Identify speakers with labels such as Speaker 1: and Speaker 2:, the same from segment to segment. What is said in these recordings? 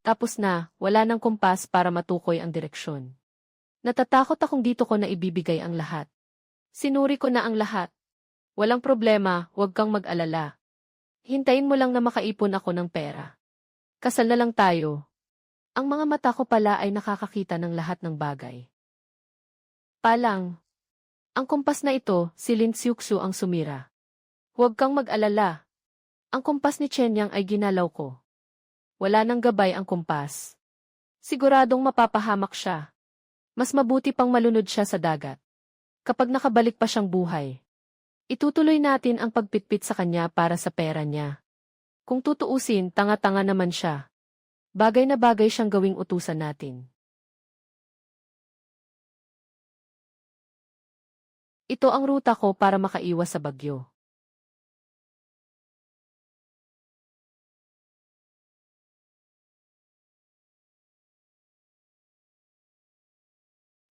Speaker 1: Tapos na, wala nang kumpas para matukoy ang direksyon. Natatakot akong dito ko na ibibigay ang lahat. Sinuri ko na ang lahat. Walang problema, huwag kang mag-alala. Hintayin mo lang na makaipon ako ng pera. Kasal na lang tayo. Ang mga mata ko pala ay nakakakita ng lahat ng bagay. Palang. Ang kumpas na ito, si Lin Xiuxiu ang sumira. Huwag kang mag-alala. Ang kumpas ni Chen Yang ay ginalaw ko. Wala nang gabay ang kumpas. Siguradong mapapahamak siya. Mas mabuti pang malunod siya sa dagat. Kapag nakabalik pa siyang buhay, itutuloy natin ang pagpitpit sa kanya para sa pera niya. Kung tutuusin, tanga-tanga naman siya. Bagay na bagay siyang gawing utusan natin. Ito ang ruta ko para makaiwas sa bagyo.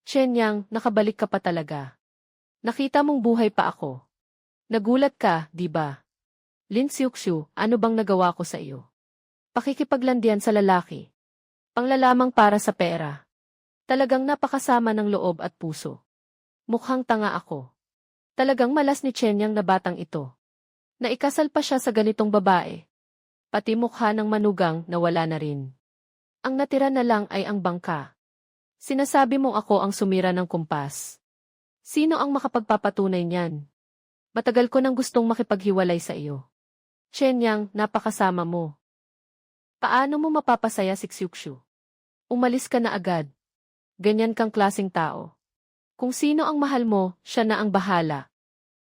Speaker 1: Chen Yang, nakabalik ka pa talaga. Nakita mong buhay pa ako. Nagulat ka, di ba? Lin Xiuxiu, ano bang nagawa ko sa iyo? Pakikipaglandian sa lalaki. Panglalamang para sa pera. Talagang napakasama ng loob at puso. Mukhang tanga ako. Talagang malas ni Chen Yang na batang ito. Naikasal pa siya sa ganitong babae. Pati mukha ng manugang na wala na rin. Ang natira na lang ay ang bangka. Sinasabi mong ako ang sumira ng kumpas. Sino ang makapagpapatunay niyan? Matagal ko nang gustong makipaghiwalay sa iyo. Chen Yang, napakasama mo. Paano mo mapapasaya si Xiuxiu? Umalis ka na agad. Ganyan kang klaseng tao. Kung sino ang mahal mo, siya na ang bahala.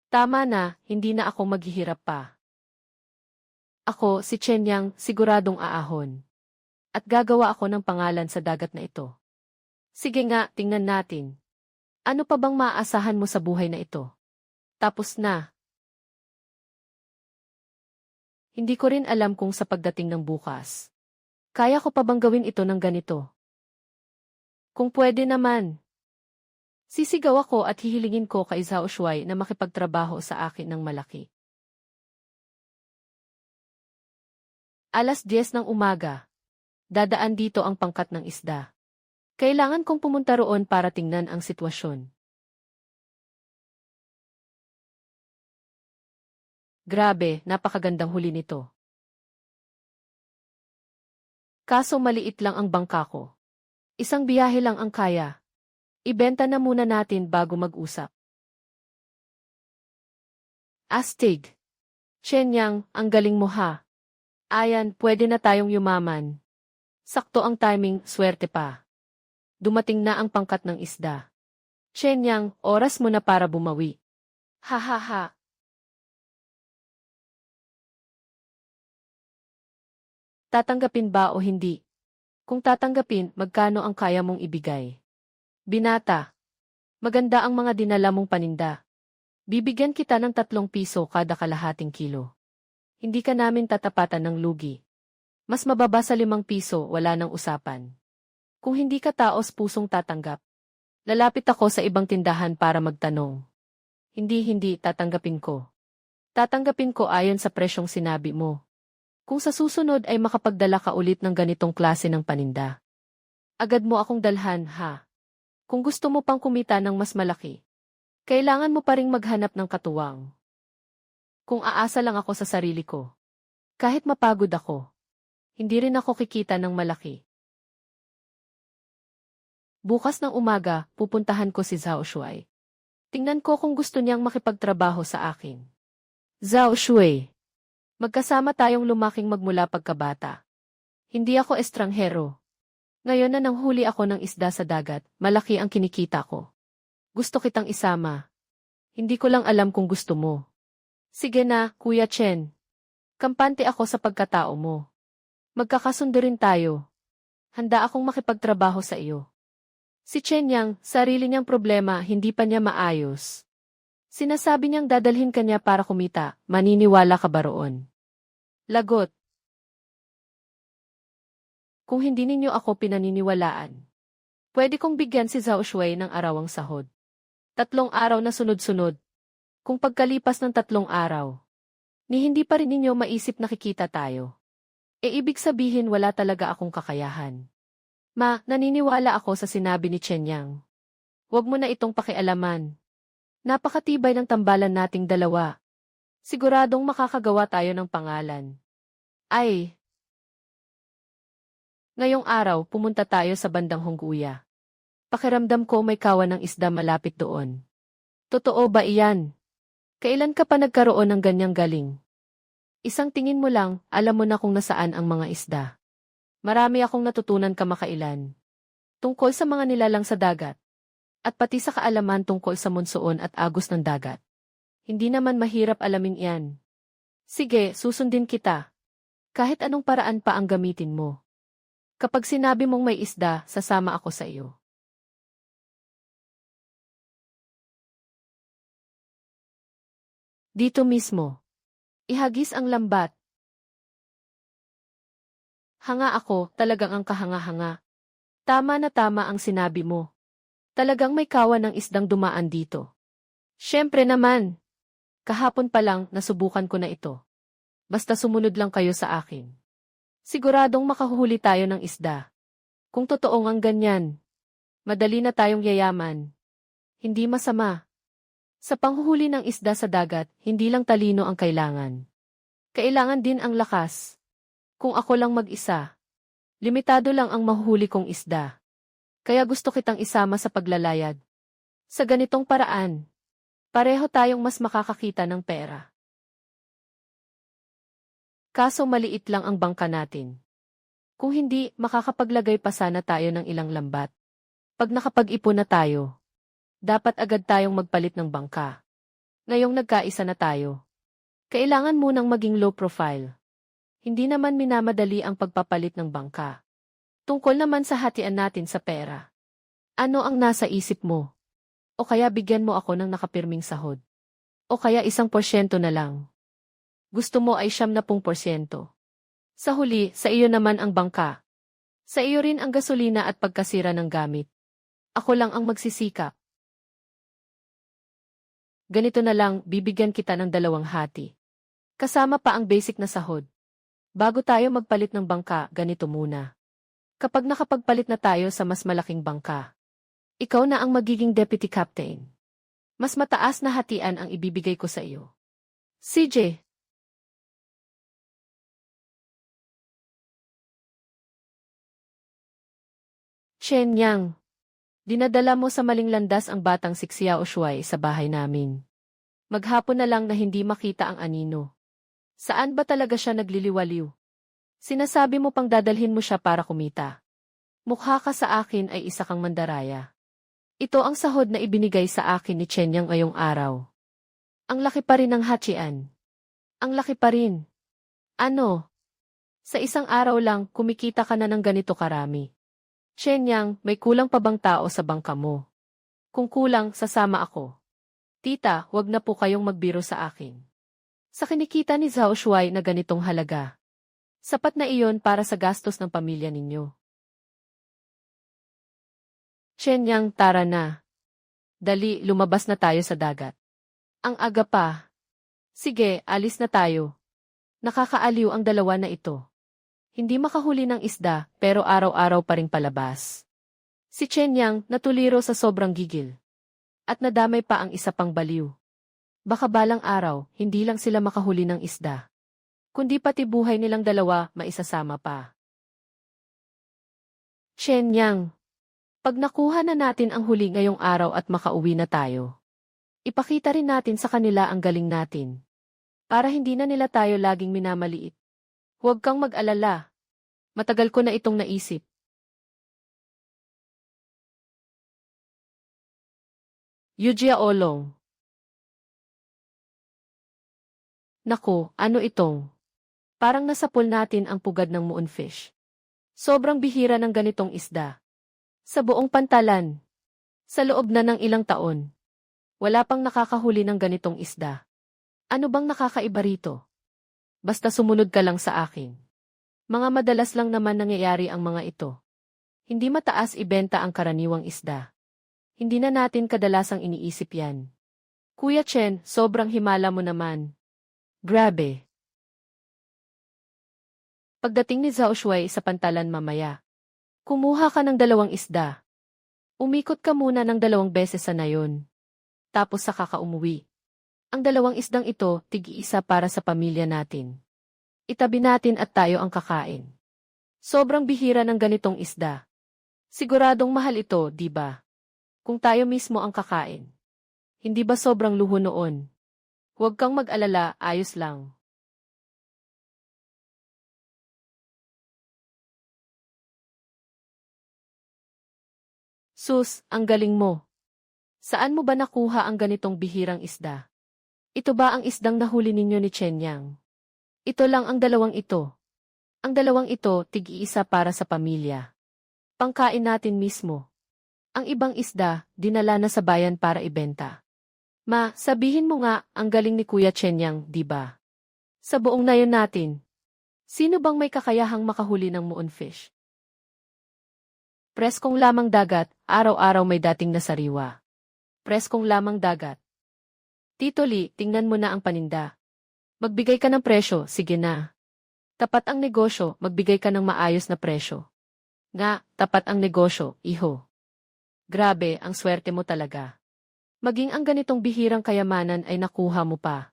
Speaker 1: Tama na, hindi na ako maghihirap pa. Ako, si Chen Yang, siguradong aahon. At gagawa ako ng pangalan sa dagat na ito. Sige nga, tingnan natin. Ano pa bang maaasahan mo sa buhay na ito? Tapos na. Hindi ko rin alam kung sa pagdating ng bukas. Kaya ko pa bang gawin ito ng ganito? Kung pwede naman. Sisigaw ako at hihilingin ko kay Zhao Shuai na makipagtrabaho sa akin ng malaki. 10:00 ng umaga. Dadaan dito ang pangkat ng isda. Kailangan kong pumunta roon para tingnan ang sitwasyon. Grabe, napakagandang huli nito. Kaso maliit lang ang bangka ko. Isang biyahe lang ang kaya. Ibenta na muna natin bago mag-usap. Astig. Chen Yang, ang galing mo ha. Ayan, pwede na tayong yumaman. Sakto ang timing, swerte pa. Dumating na ang pangkat ng isda. Chen Yang, oras mo na para bumawi. Ha ha ha. Tatanggapin ba o hindi? Kung tatanggapin, magkano ang kaya mong ibigay? Binata. Maganda ang mga dinala mong paninda. Bibigyan kita ng 3 piso kada kalahating kilo. Hindi ka namin tatapatan ng lugi. Mas mababa sa 5 piso, wala nang usapan. Kung hindi ka taos pusong tatanggap, lalapit ako sa ibang tindahan para magtanong. Hindi, tatanggapin ko. Tatanggapin ko ayon sa presyong sinabi mo. Kung sa susunod ay makapagdala ka ulit ng ganitong klase ng paninda. Agad mo akong dalhan, ha? Kung gusto mo pang kumita ng mas malaki, kailangan mo pa ring maghanap ng katuwang. Kung aasa lang ako sa sarili ko, kahit mapagod ako, hindi rin ako kikita ng malaki. Bukas ng umaga, pupuntahan ko si Zhao Shuai. Tingnan ko kung gusto niyang makipagtrabaho sa akin. Zhao Shuai. Magkasama tayong lumaking magmula pagkabata. Hindi ako estranghero. Ngayon na nanghuli ako ng isda sa dagat, malaki ang kinikita ko. Gusto kitang isama. Hindi ko lang alam kung gusto mo. Sige na, Kuya Chen. Kampante ako sa pagkatao mo. Magkakasundo rin tayo. Handa akong makipagtrabaho sa iyo. Si Chen Yang, sarili niyang problema, hindi pa niya maayos. Sinasabi niyang dadalhin ka niya para kumita, maniniwala ka ba roon? Lagot. Kung hindi ninyo ako pinaniniwalaan, pwede kong bigyan si Zhao Shuai ng arawang sahod. 3 araw na sunod-sunod. Kung pagkalipas ng 3 araw, ni hindi pa rin ninyo maisip na kikita tayo. Ibig sabihin wala talaga akong kakayahan. Ma, naniniwala ako sa sinabi ni Chen Yang. Huwag mo na itong pakialaman. Napakatibay ng tambalan nating dalawa. Siguradong makakagawa tayo ng pangalan. Ay! Ngayong araw, pumunta tayo sa bandang Hongguya. Pakiramdam ko may kawan ng isda malapit doon. Totoo ba iyan? Kailan ka pa nagkaroon ng ganyang galing? Isang tingin mo lang, alam mo na kung nasaan ang mga isda. Marami akong natutunan kamakailan. Tungkol sa mga nilalang sa dagat. At pati sa kaalaman tungkol sa monsoon at agos ng dagat. Hindi naman mahirap alamin iyan. Sige, susundin kita. Kahit anong paraan pa ang gamitin mo. Kapag sinabi mong may isda, sasama ako sa iyo. Dito mismo. Ihagis ang lambat. Hanga ako, talagang ang kahanga-hanga. Tama na tama ang sinabi mo. Talagang may kawan ng isdang dumaan dito. Siyempre naman. Kahapon pa lang, nasubukan ko na ito. Basta sumunod lang kayo sa akin. Siguradong makahuhuli tayo ng isda. Kung totoong ang ganyan, madali na tayong yayaman. Hindi masama. Sa panghuhuli ng isda sa dagat, hindi lang talino ang kailangan. Kailangan din ang lakas. Kung ako lang mag-isa, limitado lang ang mahuhuli kong isda. Kaya gusto kitang isama sa paglalayag. Sa ganitong paraan, pareho tayong mas makakakita ng pera. Kaso maliit lang ang bangka natin. Kung hindi, makakapaglagay pa sana tayo ng ilang lambat. Pag nakapag-ipon na tayo, dapat agad tayong magpalit ng bangka. Ngayong nagkaisa na tayo, kailangan munang maging low profile. Hindi naman minamadali ang pagpapalit ng bangka. Tungkol naman sa hatian natin sa pera. Ano ang nasa isip mo? O kaya bigyan mo ako ng nakapirming sahod? O kaya 1% na lang? Gusto mo ay 70%. Sa huli, sa iyo naman ang bangka. Sa iyo rin ang gasolina at pagkasira ng gamit. Ako lang ang magsisikap. Ganito na lang, bibigyan kita ng 2 hati. Kasama pa ang basic na sahod. Bago tayo magpalit ng bangka, ganito muna. Kapag nakapagpalit na tayo sa mas malaking bangka, ikaw na ang magiging deputy captain. Mas mataas na hatian ang ibibigay ko sa iyo. CJ. Chen Yang. Dinadala mo sa maling landas ang batang si Xiao Shuai sa bahay namin. Maghapon na lang na hindi makita ang anino. Saan ba talaga siya nagliliwaliw? Sinasabi mo pang dadalhin mo siya para kumita. Mukha ka sa akin ay isa kang mandaraya. Ito ang sahod na ibinigay sa akin ni Chen Yang ngayong araw. Ang laki pa rin ng hachian. Ang laki pa rin. Ano? Sa isang araw lang, kumikita ka na ng ganito karami. Chen Yang, may kulang pa bang tao sa bangka mo? Kung kulang, sasama ako. Tita, wag na po kayong magbiro sa akin. Sa kinikita ni Zhao Shuai na ganitong halaga. Sapat na iyon para sa gastos ng pamilya ninyo. Chen Yang, tara na. Dali, lumabas na tayo sa dagat. Ang aga pa. Sige, alis na tayo. Nakakaaliw ang dalawa na ito. Hindi makahuli ng isda, pero araw-araw pa ring palabas. Si Chen Yang natuliro sa sobrang gigil. At nadamay pa ang isa pang baliw. Baka balang araw, hindi lang sila makahuli ng isda. Kundi pati buhay nilang dalawa maisasama pa. Chen Yang. Pag nakuha na natin ang huli ngayong araw at makauwi na tayo, ipakita rin natin sa kanila ang galing natin. Para hindi na nila tayo laging minamaliit. Huwag kang mag-alala. Matagal ko na itong naisip. Yujia Olong. Naku, ano itong? Parang nasapol natin ang pugad ng moonfish. Sobrang bihira ng ganitong isda. Sa buong pantalan. Sa loob na ng ilang taon. Wala pang nakakahuli ng ganitong isda. Ano bang nakakaiba rito? Basta sumunod ka lang sa akin. Mga madalas lang naman nangyayari ang mga ito. Hindi mataas ibenta ang karaniwang isda. Hindi na natin kadalasang iniisip yan. Kuya Chen, sobrang himala mo naman. Grabe. Pagdating ni Zhao Shuai sa pantalan mamaya, kumuha ka ng 2 isda. Umikot ka muna ng 2 beses sa nayon. Tapos saka ka umuwi. Ang 2 isdang ito, tig-isa para sa pamilya natin. Itabi natin at tayo ang kakain. Sobrang bihira ng ganitong isda. Siguradong mahal ito, di ba? Kung tayo mismo ang kakain. Hindi ba sobrang luho noon? Huwag kang mag-alala, ayos lang. Sus, ang galing mo. Saan mo ba nakuha ang ganitong bihirang isda? Ito ba ang isdang nahuli ninyo ni Chen Yang? Ito lang ang 2 ito. Ang 2 ito, tig-iisa para sa pamilya. Pangkain natin mismo. Ang ibang isda, dinala na sa bayan para ibenta. Ma, sabihin mo nga, ang galing ni Kuya Chen Yang, di ba? Sa buong nayon natin. Sino bang may kakayahang makahuli ng moonfish? Preskong lamang dagat, araw-araw may dating na sariwa. Preskong lamang dagat. Tito Lee, tingnan mo na ang paninda. Magbigay ka ng presyo, sige na. Tapat ang negosyo, magbigay ka ng maayos na presyo. Nga, tapat ang negosyo, iho. Grabe, ang swerte mo talaga. Maging ang ganitong bihirang kayamanan ay nakuha mo pa.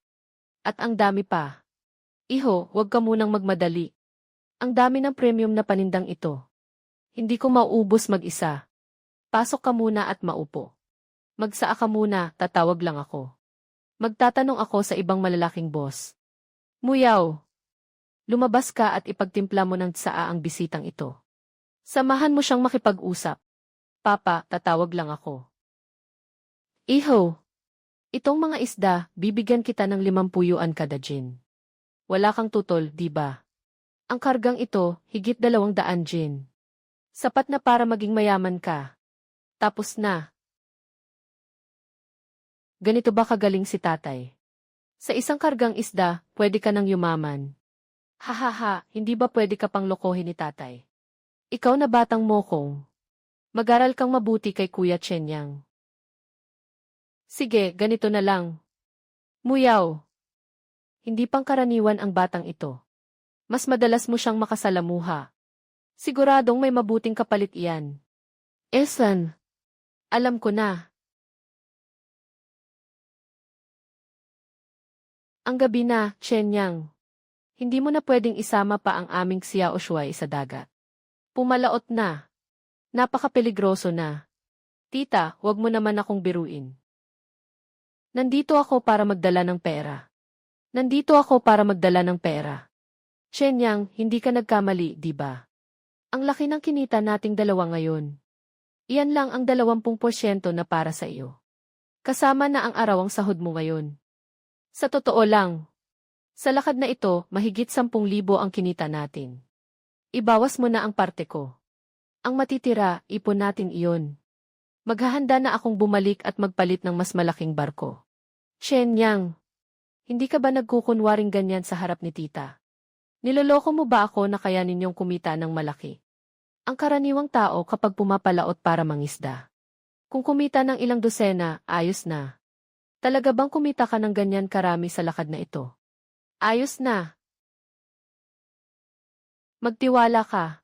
Speaker 1: At ang dami pa. Iho, huwag ka munang magmadali. Ang dami ng premium na panindang ito. Hindi ko mauubos mag-isa. Pasok ka muna at maupo. Magsaa ka muna, tatawag lang ako. Magtatanong ako sa ibang malalaking boss. Muyaw. Lumabas ka at ipagtimpla mo ng tsaa ang bisitang ito. Samahan mo siyang makipag-usap. Papa, tatawag lang ako. Iho. Itong mga isda, bibigyan kita ng 50 yuan kada gin. Wala kang tutol, di ba? Ang kargang ito, higit 200 gin. Sapat na para maging mayaman ka. Tapos na. Ganito ba kagaling si tatay? Sa isang kargang isda, pwede ka nang yumaman. Hahaha, hindi ba pwede ka pang lokohin ni tatay? Ikaw na batang mokong. Mag-aral kang mabuti kay Kuya Chen Yang. Sige, ganito na lang. Muyaw. Hindi pang karaniwan ang batang ito. Mas madalas mo siyang makasalamuha. Siguradong may mabuting kapalit iyan. Esan. Alam ko na. Ang gabi na, Chen Yang. Hindi mo na pwedeng isama pa ang aming Xiao Shuai sa dagat. Pumalaot na. Napakapeligroso na. Tita, huwag mo naman akong biruin. Nandito ako para magdala ng pera. Nandito ako para magdala ng pera. Chen Yang, hindi ka nagkamali, di ba? Ang laki ng kinita nating dalawa ngayon. Iyan lang ang 20% na para sa iyo. Kasama na ang arawang sahod mo ngayon. Sa totoo lang, sa lakad na ito, mahigit 10,000 ang kinita natin. Ibawas mo na ang parte ko. Ang matitira, ipon natin iyon. Maghahanda na akong bumalik at magpalit ng mas malaking barko. Chen Yang, hindi ka ba nagkukunwaring ganyan sa harap ni tita? Niloloko mo ba ako na kaya ninyong kumita ng malaki? Ang karaniwang tao kapag pumapalaot para mangisda. Kung kumita ng ilang dosena, ayos na. Talaga bang kumita ka ng ganyan karami sa lakad na ito? Ayos na. Magtiwala ka.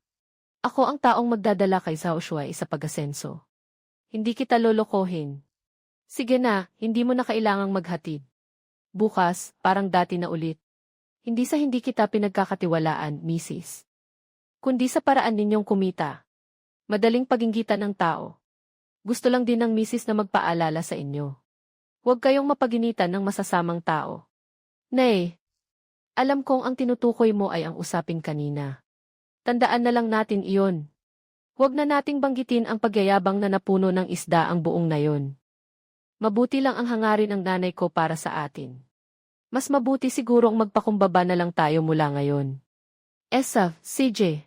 Speaker 1: Ako ang taong magdadala kay Zhao Shuai sa pag-asenso. Hindi kita lolokohin. Sige na, hindi mo na kailangang maghatid. Bukas, parang dati na ulit. Hindi sa hindi kita pinagkakatiwalaan, Mrs. Kundi sa paraan ninyong kumita. Madaling paginggitan ng tao. Gusto lang din ng Mrs. na magpaalala sa inyo. Huwag kayong mapaginitan ng masasamang tao. Nay, alam kong ang tinutukoy mo ay ang usapin kanina. Tandaan na lang natin iyon. Huwag na nating banggitin ang pagyayabang na napuno ng isda ang buong nayon. Mabuti lang ang hangarin ng nanay ko para sa atin. Mas mabuti siguro ang magpakumbaba na lang tayo mula ngayon. Esa, CJ.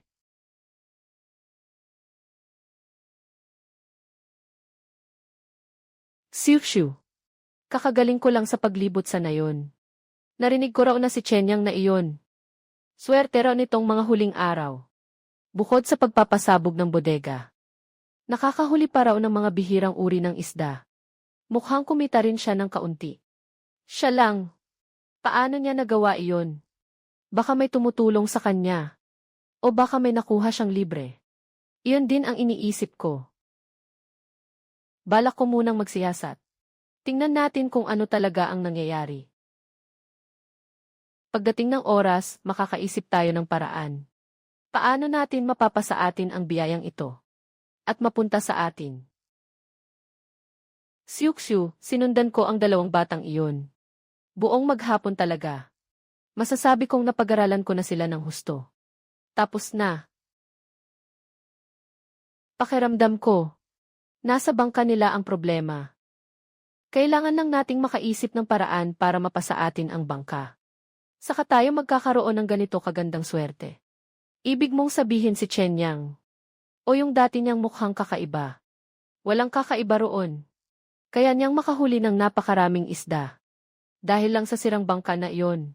Speaker 1: Xiu. Kakagaling ko lang sa paglibot sa nayon. Narinig ko raw na si Chen Yang na iyon. Swerte raw nitong mga huling araw. Bukod sa pagpapasabog ng bodega. Nakakahuli pa raw ng mga bihirang uri ng isda. Mukhang kumita rin siya ng kaunti. Siya lang. Paano niya nagawa iyon? Baka may tumutulong sa kanya. O baka may nakuha siyang libre. Iyon din ang iniisip ko. Balak ko munang magsiyasat. Tingnan natin kung ano talaga ang nangyayari. Pagdating ng oras, makakaisip tayo ng paraan. Paano natin mapapasa atin ang biyayang ito? At mapunta sa atin. Siuksyu, sinundan ko ang dalawang batang iyon. Buong maghapon talaga. Masasabi kong napag-aralan ko na sila ng husto. Tapos na. Pakiramdam ko. Nasa bangka nila ang problema. Kailangan lang nating makaisip ng paraan para mapasa atin ang bangka. Saka tayo magkakaroon ng ganito kagandang swerte. Ibig mong sabihin si Chen Yang. O yung dati niyang mukhang kakaiba. Walang kakaiba roon. Kaya niyang makahuli ng napakaraming isda. Dahil lang sa sirang bangka na iyon.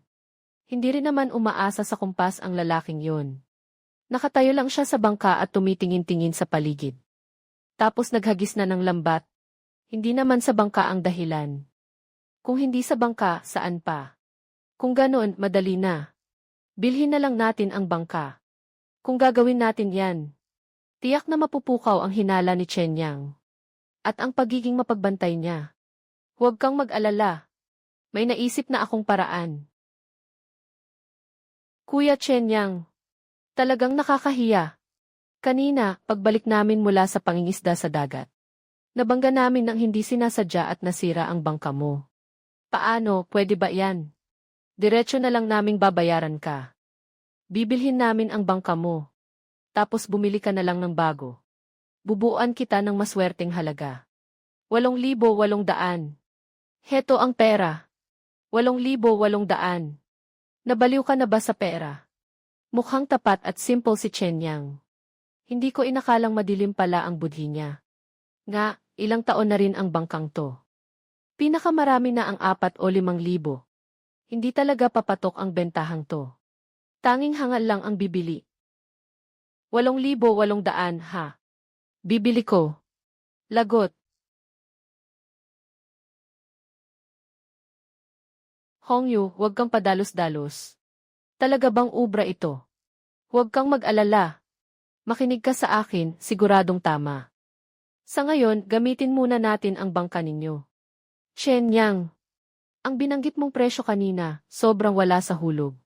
Speaker 1: Hindi rin naman umaasa sa kumpas ang lalaking yon. Nakatayo lang siya sa bangka at tumitingin-tingin sa paligid. Tapos naghagis na ng lambat. Hindi naman sa bangka ang dahilan. Kung hindi sa bangka, saan pa? Kung ganoon, madali na. Bilhin na lang natin ang bangka. Kung gagawin natin yan, tiyak na mapupukaw ang hinala ni Chen Yang. At ang pagiging mapagbantay niya. Huwag kang mag-alala. May naisip na akong paraan. Kuya Chen Yang, talagang nakakahiya. Kanina, pagbalik namin mula sa pangingisda sa dagat. Nabangga namin nang hindi sinasadya at nasira ang bangka mo. Paano, pwede ba yan? Diretso na lang naming babayaran ka. Bibilhin namin ang bangka mo. Tapos bumili ka na lang ng bago. Bubuuan kita ng maswerteng halaga. 8,800. Heto ang pera. 8,800. Nabaliw ka na ba sa pera? Mukhang tapat at simple si Chen Yang. Hindi ko inakalang madilim pala ang budhi niya. Nga, ilang taon na rin ang bangkang to. Pinakamarami na ang 4 o 5,000. Hindi talaga papatok ang bentahang to. Tanging hangal lang ang bibili. 8,800 ha. Bibili ko. Lagot. Hongyu, huwag kang padalos-dalos. Talaga bang ubra ito? Huwag kang mag-alala. Makinig ka sa akin, siguradong tama. Sa ngayon, gamitin muna natin ang bangka ninyo. Chen Yang, ang binanggit mong presyo kanina, sobrang wala sa hulog.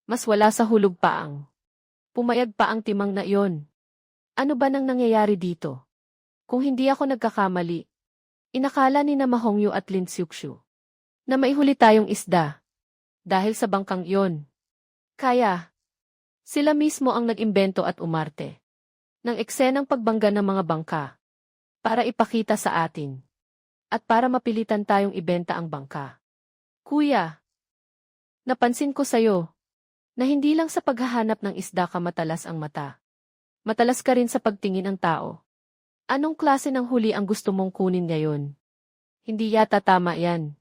Speaker 1: Mas wala sa hulog pa ang. Pumayag pa ang timang na iyon. Ano ba nang nangyayari dito? Kung hindi ako nagkakamali, inakala ni na Mahongyu at Lin Xiuxiu na maihuli tayong isda. Dahil sa bangkang iyon. Kaya, sila mismo ang nag-imbento at umarte ng eksenang pagbangga ng mga bangka para ipakita sa atin at para mapilitan tayong ibenta ang bangka. Kuya, napansin ko sa'yo na hindi lang sa paghahanap ng isda ka matalas ang mata. Matalas ka rin sa pagtingin ng tao. Anong klase ng huli ang gusto mong kunin ngayon? Hindi yata tama yan.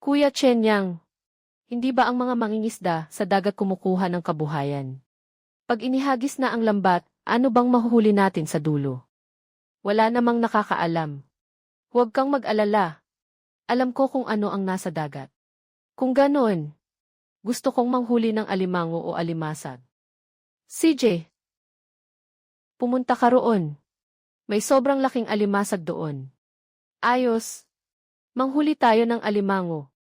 Speaker 1: Kuya Chen Yang, hindi ba ang mga mangingisda sa dagat kumukuha ng kabuhayan? Pag inihagis na ang lambat, ano bang mahuhuli natin sa dulo? Wala namang nakakaalam. Huwag kang mag-alala. Alam ko kung ano ang nasa dagat. Kung ganoon, gusto kong manghuli ng alimango o alimasag. CJ, pumunta ka roon. May sobrang laking alimasag doon. Ayos. Manghuli tayo ng alimango.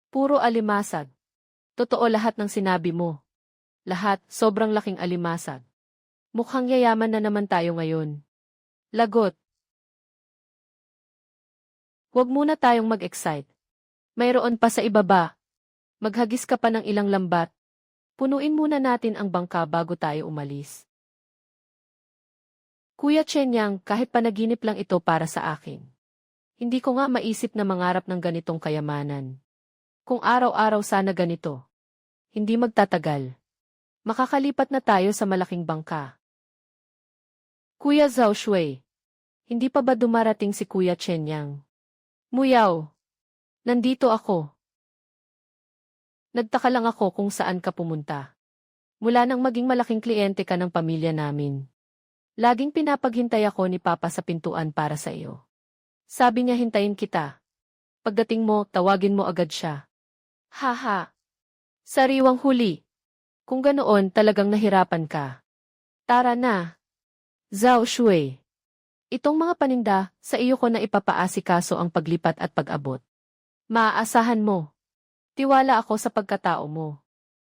Speaker 1: Puro alimasag. Totoo lahat ng sinabi mo. Lahat, sobrang laking alimasag. Mukhang yayaman na naman tayo ngayon. Lagot. Huwag muna tayong mag-excite. Mayroon pa sa ibaba. Maghagis ka pa ng ilang lambat. Punuin muna natin ang bangka bago tayo umalis. Kuya Chen Yang, kahit panaginip lang ito para sa akin. Hindi ko nga maisip na mangarap ng ganitong kayamanan. Kung araw-araw sana ganito. Hindi magtatagal. Makakalipat na tayo sa malaking bangka. Kuya Zhao Shui, hindi pa ba dumarating si Kuya Chen Yang? Muyaw, nandito ako. Nagtaka lang ako kung saan ka pumunta. Mula nang maging malaking kliyente ka ng pamilya namin. Laging pinapaghintay ako ni Papa sa pintuan para sa iyo. Sabi niya hintayin kita. Pagdating mo, tawagin mo agad siya. Haha. Sariwang huli. Kung ganoon talagang nahirapan ka. Tara na. Zhao Shui. Itong mga paninda, sa iyo ko na ipapaasikaso ang paglipat at pag-abot. Maaasahan mo. Tiwala ako sa pagkatao mo.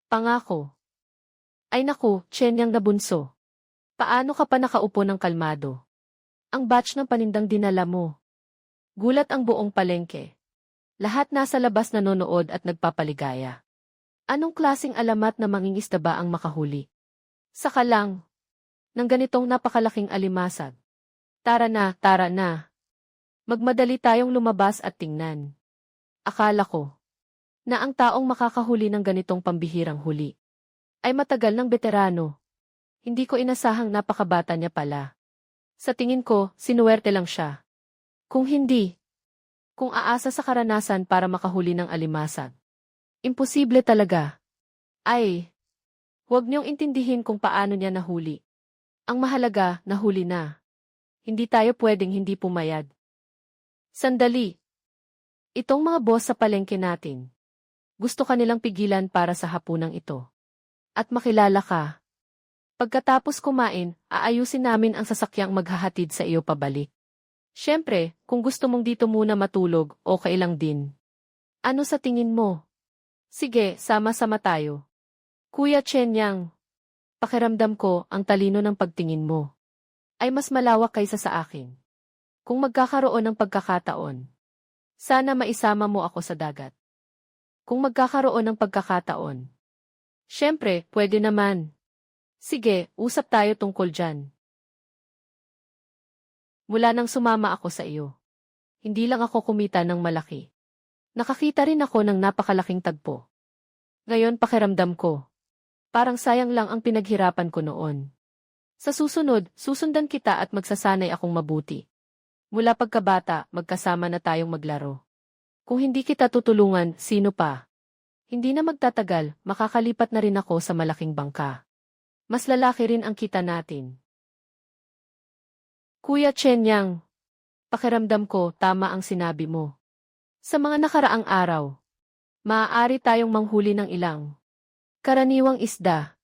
Speaker 1: Pangako. Ay naku, Chen Yang na bunso. Paano ka pa nakaupo ng kalmado? Ang batch ng panindang dinala mo. Gulat ang buong palengke. Lahat nasa labas nanonood at nagpapaligaya. Anong klasing alamat na mangingisda ba ang makahuli? Saka lang. Ng ganitong napakalaking alimasag. Tara na, tara na. Magmadali tayong lumabas at tingnan. Akala ko na ang taong makakahuli ng ganitong pambihirang huli ay matagal ng veterano. Hindi ko inasahang napakabata niya pala. Sa tingin ko, sinuwerte lang siya. Kung hindi, kung aasa sa karanasan para makahuli ng alimasag. Imposible talaga. Ay, huwag niyong intindihin kung paano niya nahuli. Ang mahalaga, nahuli na. Hindi tayo pwedeng hindi pumayad. Sandali. Itong mga boss sa palengke natin. Gusto kanilang pigilan para sa hapunang ito. At makilala ka. Pagkatapos kumain, aayusin namin ang sasakyang maghahatid sa iyo pabalik. Siyempre, kung gusto mong dito muna matulog, okay lang din. Ano sa tingin mo? Sige, sama-sama tayo. Kuya Chen Yang, pakiramdam ko ang talino ng pagtingin mo ay mas malawak kaysa sa akin. Kung magkakaroon ng pagkakataon, sana maisama mo ako sa dagat. Kung magkakaroon ng pagkakataon, siyempre, pwede naman. Sige, usap tayo tungkol dyan. Mula nang sumama ako sa iyo, hindi lang ako kumita ng malaki. Nakakita rin ako ng napakalaking tagpo. Ngayon pakiramdam ko, parang sayang lang ang pinaghirapan ko noon. Sa susunod, susundan kita at magsasanay akong mabuti. Mula pagkabata, magkasama na tayong maglaro. Kung hindi kita tutulungan, sino pa? Hindi na magtatagal, makakalipat na rin ako sa malaking bangka. Mas lalaki rin ang kita natin. Kuya Chen Yang, pakiramdam ko tama ang sinabi mo. Sa mga nakaraang araw, maaari tayong manghuli ng ilang karaniwang isda.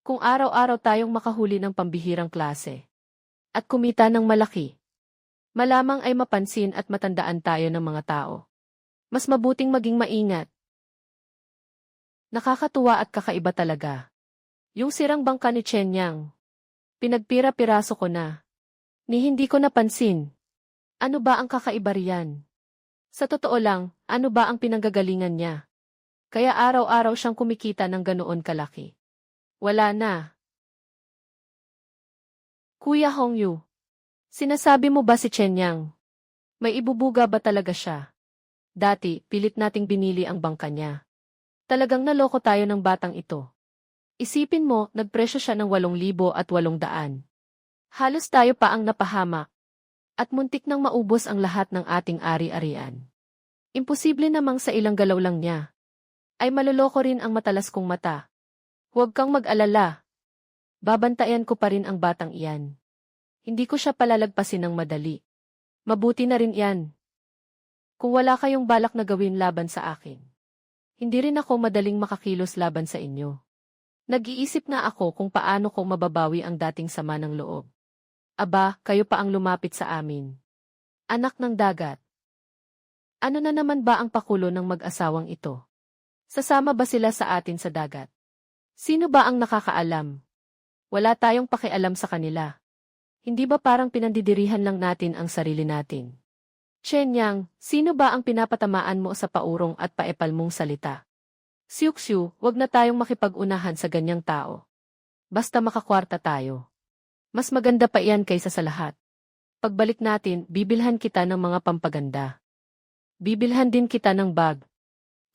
Speaker 1: Kung araw-araw tayong makahuli ng pambihirang klase at kumita ng malaki, malamang ay mapansin at matandaan tayo ng mga tao. Mas mabuting maging maingat. Nakakatuwa at kakaiba talaga. Yung sirang bangka ni Chen Yang, pinagpira-piraso ko na. Ni hindi ko napansin. Ano ba ang kakaiba riyan? Sa totoo lang, ano ba ang pinanggagalingan niya? Kaya araw-araw siyang kumikita ng ganoon kalaki. Wala na. Kuya Hongyu, sinasabi mo ba si Chen Yang? May ibubuga ba talaga siya? Dati, pilit nating binili ang bangka niya. Talagang naloko tayo ng batang ito. Isipin mo, nagpresyo siya ng 8,800. Halos tayo pa ang napahamak. At muntik nang maubos ang lahat ng ating ari-arian. Imposible namang sa ilang galaw lang niya ay maloloko rin ang matalas kong mata. Huwag kang mag-alala. Babantayan ko pa rin ang batang iyan. Hindi ko siya palalagpasin ng madali. Mabuti na rin iyan. Kung wala kayong balak na gawin laban sa akin, hindi rin ako madaling makakilos laban sa inyo. Nag-iisip na ako kung paano ko mababawi ang dating sama ng loob. Aba, kayo pa ang lumapit sa amin. Anak ng dagat. Ano na naman ba ang pakulo ng mag-asawang ito? Sasama ba sila sa atin sa dagat? Sino ba ang nakakaalam? Wala tayong pakialam sa kanila. Hindi ba parang pinandidirihan lang natin ang sarili natin? Chen Yang, sino ba ang pinapatamaan mo sa paurong at paepal mong salita? Siuxiu, wag na tayong makipag-unahan sa ganyang tao. Basta makakwarta tayo. Mas maganda pa iyan kaysa sa lahat. Pagbalik natin, bibilhan kita ng mga pampaganda. Bibilhan din kita ng bag.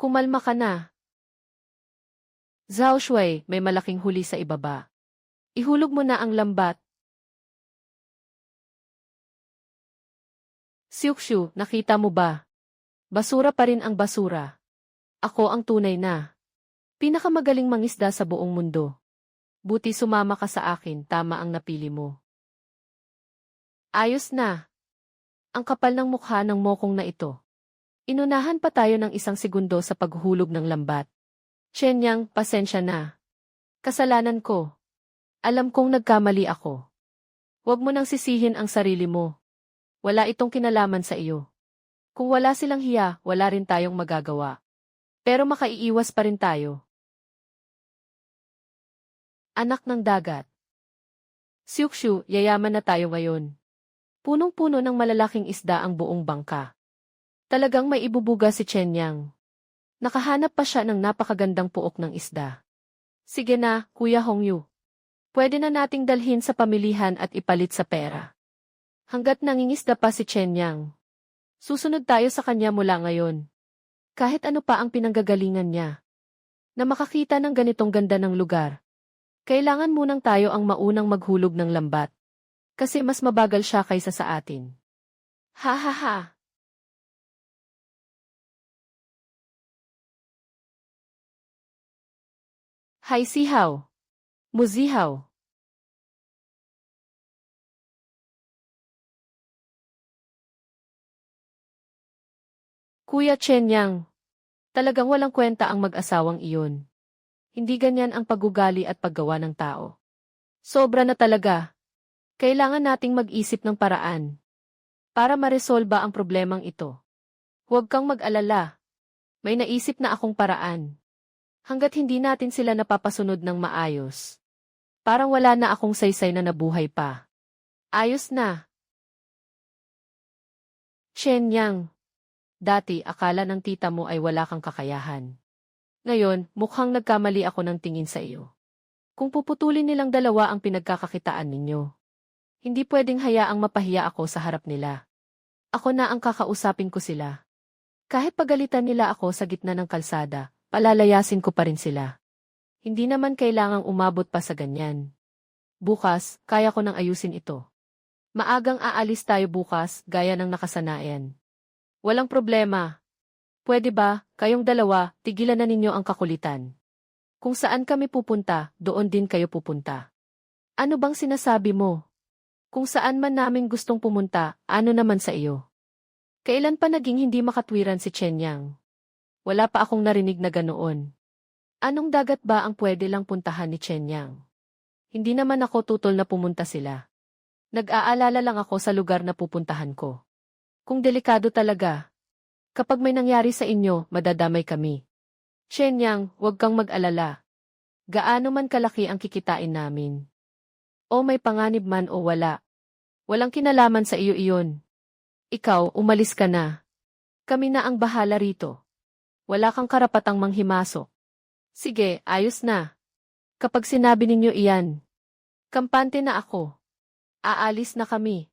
Speaker 1: Kumalma ka na. Zhao Shui, may malaking huli sa ibaba. Ihulog mo na ang lambat. Siuxiu, nakita mo ba? Basura pa rin ang basura. Ako ang tunay na pinakamagaling mangisda sa buong mundo. Buti sumama ka sa akin, tama ang napili mo. Ayos na. Ang kapal ng mukha ng mokong na ito. Inunahan pa tayo ng 1 segundo sa paghulog ng lambat. Chen Yang, pasensya na. Kasalanan ko. Alam kong nagkamali ako. Huwag mo nang sisihin ang sarili mo. Wala itong kinalaman sa iyo. Kung wala silang hiya, wala rin tayong magagawa. Pero makaiiwas pa rin tayo. Anak ng dagat. Siukshu, yayaman na tayo ngayon. Punong-puno ng malalaking isda ang buong bangka. Talagang may ibubuga si Chen Yang. Nakahanap pa siya ng napakagandang puok ng isda. Sige na, Kuya Hongyu. Pwede na nating dalhin sa pamilihan at ipalit sa pera. Hanggat nangingisda pa si Chen Yang. Susunod tayo sa kanya mula ngayon. Kahit ano pa ang pinanggagalingan niya. Na makakita ng ganitong ganda ng lugar. Kailangan munang tayo ang maunang maghulog ng lambat. Kasi mas mabagal siya kaysa sa atin. Ha ha ha! Hai sihaw. Muzihaw. Kuya Chen Yang. Talagang walang kwenta ang mag-asawang iyon. Hindi ganyan ang pag-ugali at paggawa ng tao. Sobra na talaga. Kailangan nating mag-isip ng paraan. Para maresolba ang problemang ito. Huwag kang mag-alala. May naisip na akong paraan. Hanggat hindi natin sila napapasunod ng maayos. Parang wala na akong saysay na nabuhay pa. Ayos na. Chen Yang. Dati akala ng tita mo ay wala kang kakayahan. Ngayon, mukhang nagkamali ako ng tingin sa iyo. Kung puputulin nilang dalawa ang pinagkakakitaan ninyo. Hindi pwedeng hayaang mapahiya ako sa harap nila. Ako na ang kakausapin ko sila. Kahit pagalitan nila ako sa gitna ng kalsada, palalayasin ko pa rin sila. Hindi naman kailangang umabot pa sa ganyan. Bukas, kaya ko nang ayusin ito. Maagang aalis tayo bukas, gaya ng nakasanayan. Walang problema. Pwede ba, kayong dalawa, tigilan na ninyo ang kakulitan. Kung saan kami pupunta, doon din kayo pupunta. Ano bang sinasabi mo? Kung saan man namin gustong pumunta, ano naman sa iyo? Kailan pa naging hindi makatwiran si Chen Yang? Wala pa akong narinig na ganoon. Anong dagat ba ang pwede lang puntahan ni Chen Yang? Hindi naman ako tutol na pumunta sila. Nag-aalala lang ako sa lugar na pupuntahan ko. Kung delikado talaga. Kapag may nangyari sa inyo, madadamay kami. Chen Yang, huwag kang mag-alala. Gaano man kalaki ang kikitain namin. O may panganib man o wala. Walang kinalaman sa iyo iyon. Ikaw, umalis ka na. Kami na ang bahala rito. Wala kang karapatang manghimasok. Sige, ayos na. Kapag sinabi ninyo iyan, kampante na ako. Aalis na kami.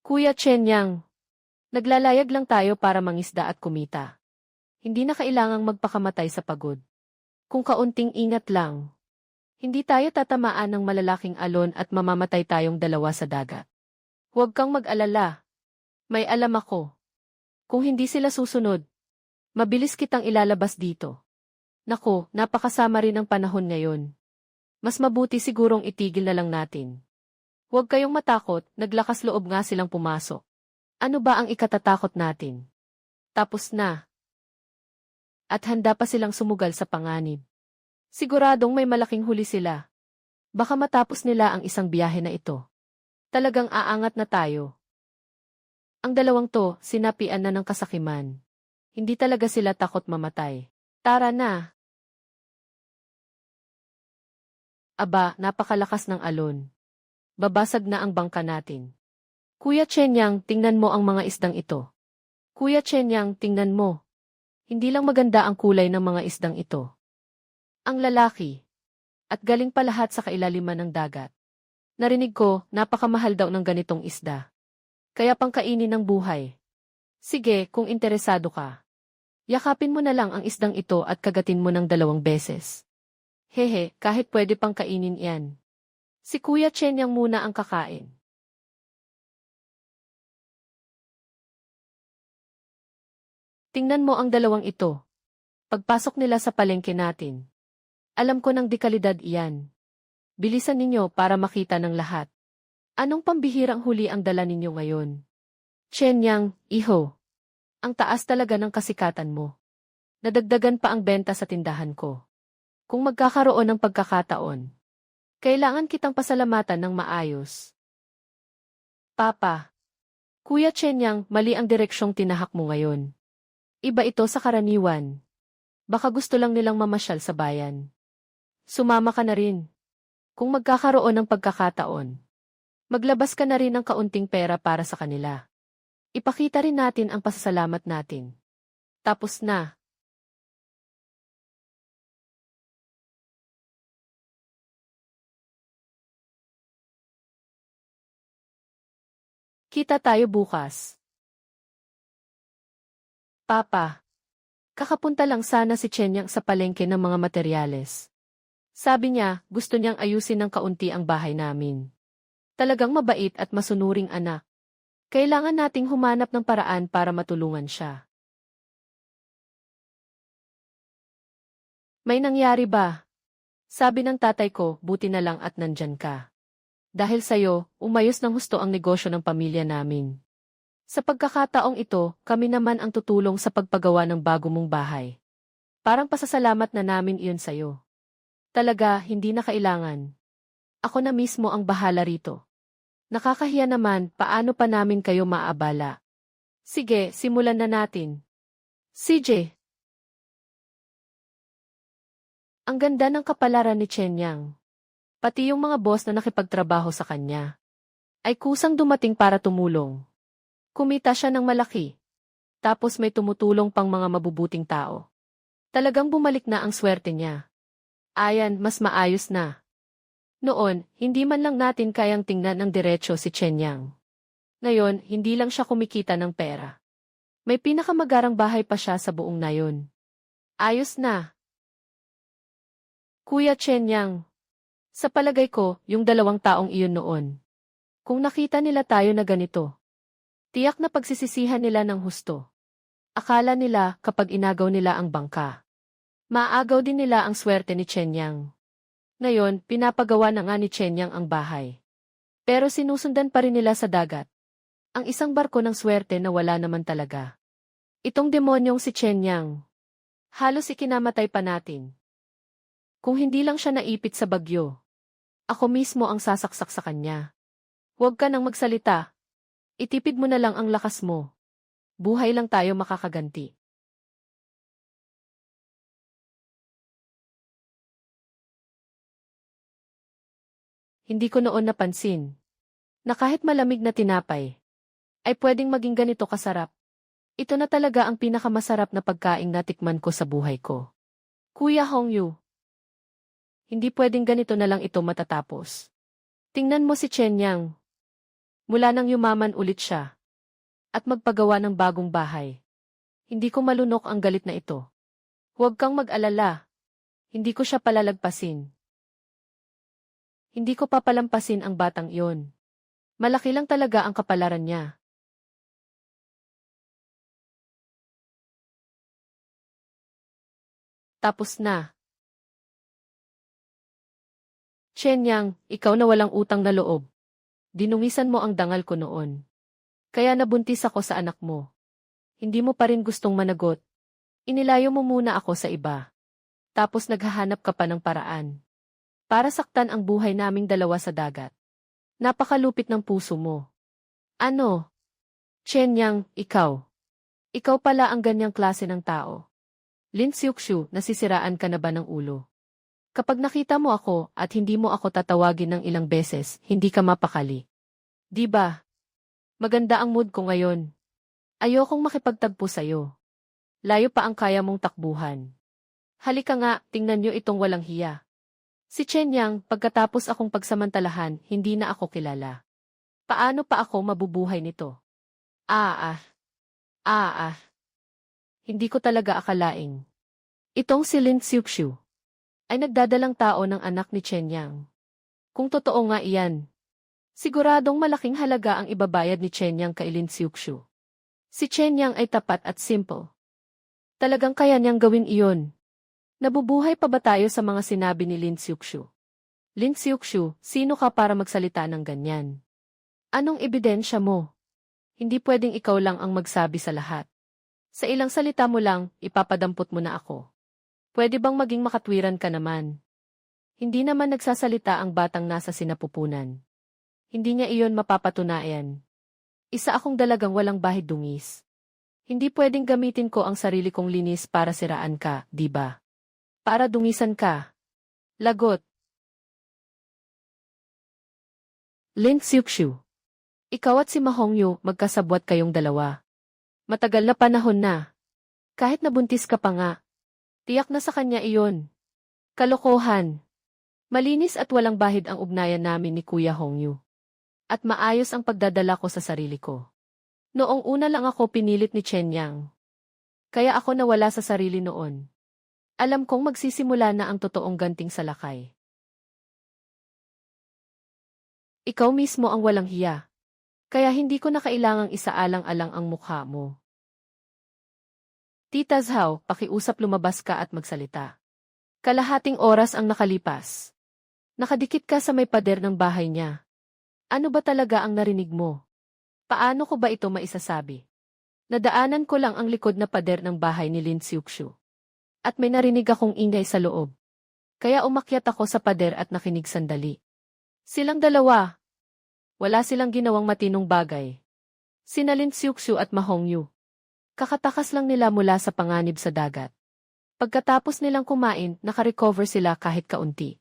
Speaker 1: Kuya Chen Yang, naglalayag lang tayo para mangisda at kumita. Hindi na kailangang magpakamatay sa pagod. Kung kaunting ingat lang, hindi tayo tatamaan ng malalaking alon at mamamatay tayong dalawa sa dagat. Huwag kang mag-alala. May alam ako. Kung hindi sila susunod, mabilis kitang ilalabas dito. Naku, napakasama rin ang panahon ngayon. Mas mabuti sigurong itigil na lang natin. Huwag kayong matakot, naglakas loob nga silang pumasok. Ano ba ang ikatatakot natin? Tapos na. At handa pa silang sumugal sa panganib. Siguradong may malaking huli sila. Baka matapos nila ang isang biyahe na ito. Talagang aangat na tayo. Ang dalawang to, sinapian na ng kasakiman. Hindi talaga sila takot mamatay. Tara na. Aba, napakalakas ng alon. Babasag na ang bangka natin. Kuya Chen Yang, tingnan mo ang mga isdang ito. Kuya Chen Yang, tingnan mo. Hindi lang maganda ang kulay ng mga isdang ito. Ang lalaki. At galing pa lahat sa kailaliman ng dagat. Narinig ko, napakamahal daw ng ganitong isda. Kaya pangkainin ng buhay. Sige, kung interesado ka. Yakapin mo na lang ang isdang ito at kagatin mo ng 2 beses. Hehe, kahit pwede pang kainin yan. Si Kuya Chen Yang muna ang kakain. Tingnan mo ang 2 ito. Pagpasok nila sa palengke natin. Alam ko ng dekalidad iyan. Bilisan ninyo para makita ng lahat. Anong pambihirang huli ang dala ninyo ngayon? Chen Yang, iho. Ang taas talaga ng kasikatan mo. Nadagdagan pa ang benta sa tindahan ko. Kung magkakaroon ng pagkakataon, kailangan kitang pasalamatan ng maayos. Papa, Kuya Chenyang, mali ang direksyong tinahak mo ngayon. Iba ito sa karaniwan. Baka gusto lang nilang mamasyal sa bayan. Sumama ka na rin. Kung magkakaroon ng pagkakataon, maglabas ka na rin ng kaunting pera para sa kanila. Ipakita rin natin ang pasasalamat natin. Tapos na. Kita tayo bukas. Papa, kakapunta lang sana si Chenyang sa palengke ng mga materyales. Sabi niya, gusto niyang ayusin ng kaunti ang bahay namin. Talagang mabait at masunuring anak. Kailangan nating humanap ng paraan para matulungan siya. May nangyari ba? Sabi ng tatay ko, buti na lang at nandyan ka. Dahil sa'yo, umayos ng husto ang negosyo ng pamilya namin. Sa pagkakataong ito, kami naman ang tutulong sa pagpagawa ng bago mong bahay. Parang pasasalamat na namin iyon sa'yo. Talaga, hindi na kailangan. Ako na mismo ang bahala rito. Nakakahiya naman, paano pa namin kayo maaabala? Sige, simulan na natin. CJ. Ang ganda ng kapalaran ni Chenyang. Pati yung mga boss na nakipagtrabaho sa kanya ay kusang dumating para tumulong. Kumita siya ng malaki. Tapos may tumutulong pang mga mabubuting tao. Talagang bumalik na ang swerte niya. Ayan, mas maayos na. Noon, hindi man lang natin kayang tingnan ng diretsyo si Chenyang. Ngayon, hindi lang siya kumikita ng pera. May pinakamagarang bahay pa siya sa buong nayon. Ayos na. Kuya Chenyang, sa palagay ko, yung 2 taong iyon noon. Kung nakita nila tayo na ganito, tiyak na pagsisisihan nila ng husto. Akala nila kapag inagaw nila ang bangka, maagaw din nila ang swerte ni Chenyang. Ngayon, pinapagawa na nga ni Chenyang ang bahay. Pero sinusundan pa rin nila sa dagat. Ang isang barko ng swerte na wala naman talaga. Itong demonyong si Chenyang. Halos ikinamatay pa natin. Kung hindi lang siya naipit sa bagyo, ako mismo ang sasaksak sa kanya. Huwag ka nang magsalita. Itipid mo na lang ang lakas mo. Buhay lang tayo makakaganti. Hindi ko noon napansin na kahit malamig na tinapay, ay pwedeng maging ganito kasarap. Ito na talaga ang pinakamasarap na pagkaing natikman ko sa buhay ko. Kuya Hongyu, hindi pwedeng ganito na lang ito matatapos. Tingnan mo si Chenyang. Mula nang yumaman ulit siya at magpagawa ng bagong bahay. Hindi ko malunok ang galit na ito. Huwag kang mag-alala. Hindi ko siya palalagpasin. Hindi ko papalampasin ang batang iyon. Malaki lang talaga ang kapalaran niya. Tapos na. Chenyang, ikaw na walang utang na loob. Dinungisan mo ang dangal ko noon. Kaya nabuntis ako sa anak mo. Hindi mo pa rin gustong managot. Inilayo mo muna ako sa iba. Tapos naghahanap ka pa ng paraan para saktan ang buhay naming 2 sa dagat. Napakalupit ng puso mo. Ano? Chenyang, ikaw. Ikaw pala ang ganyang klase ng tao. Lin Xiuqiu, nasisiraan ka na ba ng ulo? Kapag nakita mo ako at hindi mo ako tatawagin ng ilang beses, hindi ka mapakali. Di ba? Maganda ang mood ko ngayon. Ayokong makipagtagpo sa'yo. Layo pa ang kaya mong takbuhan. Halika nga, tingnan niyo itong walang hiya. Si Chenyang, pagkatapos akong pagsamantalahan, hindi na ako kilala. Paano pa ako mabubuhay nito? Hindi ko talaga akalaing itong si Lin Xiuqiu ay nagdadalang tao ng anak ni Chenyang. Kung totoo nga iyan, siguradong malaking halaga ang ibabayad ni Chenyang kay Lin Xiuqiu. Si Chenyang ay tapat at simple. Talagang kaya niyang gawin iyon. Nabubuhay pa ba tayo sa mga sinabi ni Lin Xiuqiu? Lin Xiuqiu, sino ka para magsalita ng ganyan? Anong ebidensya mo? Hindi pwedeng ikaw lang ang magsabi sa lahat. Sa ilang salita mo lang, ipapadampot mo na ako. Pwede bang maging makatwiran ka naman? Hindi naman nagsasalita ang batang nasa sinapupunan. Hindi niya iyon mapapatunayan. Isa akong dalagang walang bahid dungis. Hindi pwedeng gamitin ko ang sarili kong linis para siraan ka, di ba? Para dungisan ka. Lagot. Lin Xiuqiu. Ikaw at si Ma Hongyu magkasabwat kayong dalawa. Matagal na panahon na. Kahit nabuntis ka pa nga. Tiyak na sa kanya iyon. Kalokohan. Malinis at walang bahid ang ugnayan namin ni Kuya Hongyu. At maayos ang pagdadala ko sa sarili ko. Noong una lang ako pinilit ni Chen Yang. Kaya ako nawala sa sarili noon. Alam kong magsisimula na ang totoong ganting salakay. Ikaw mismo ang walang hiya. Kaya hindi ko na kailangang isaalang-alang ang mukha mo. Tita Zhao, pakiusap lumabas ka at magsalita. Kalahating oras ang nakalipas. Nakadikit ka sa may pader ng bahay niya. Ano ba talaga ang narinig mo? Paano ko ba ito maisasabi? Nadaanan ko lang ang likod na pader ng bahay ni Lin Xiuqiu. At may narinig akong ingay sa loob. Kaya umakyat ako sa pader at nakinig sandali. Silang dalawa. Wala silang ginawang matinong bagay. Sina Lin Xiuqiu at Ma Hongyu. Kakatakas lang nila mula sa panganib sa dagat. Pagkatapos nilang kumain, nakarecover sila kahit kaunti.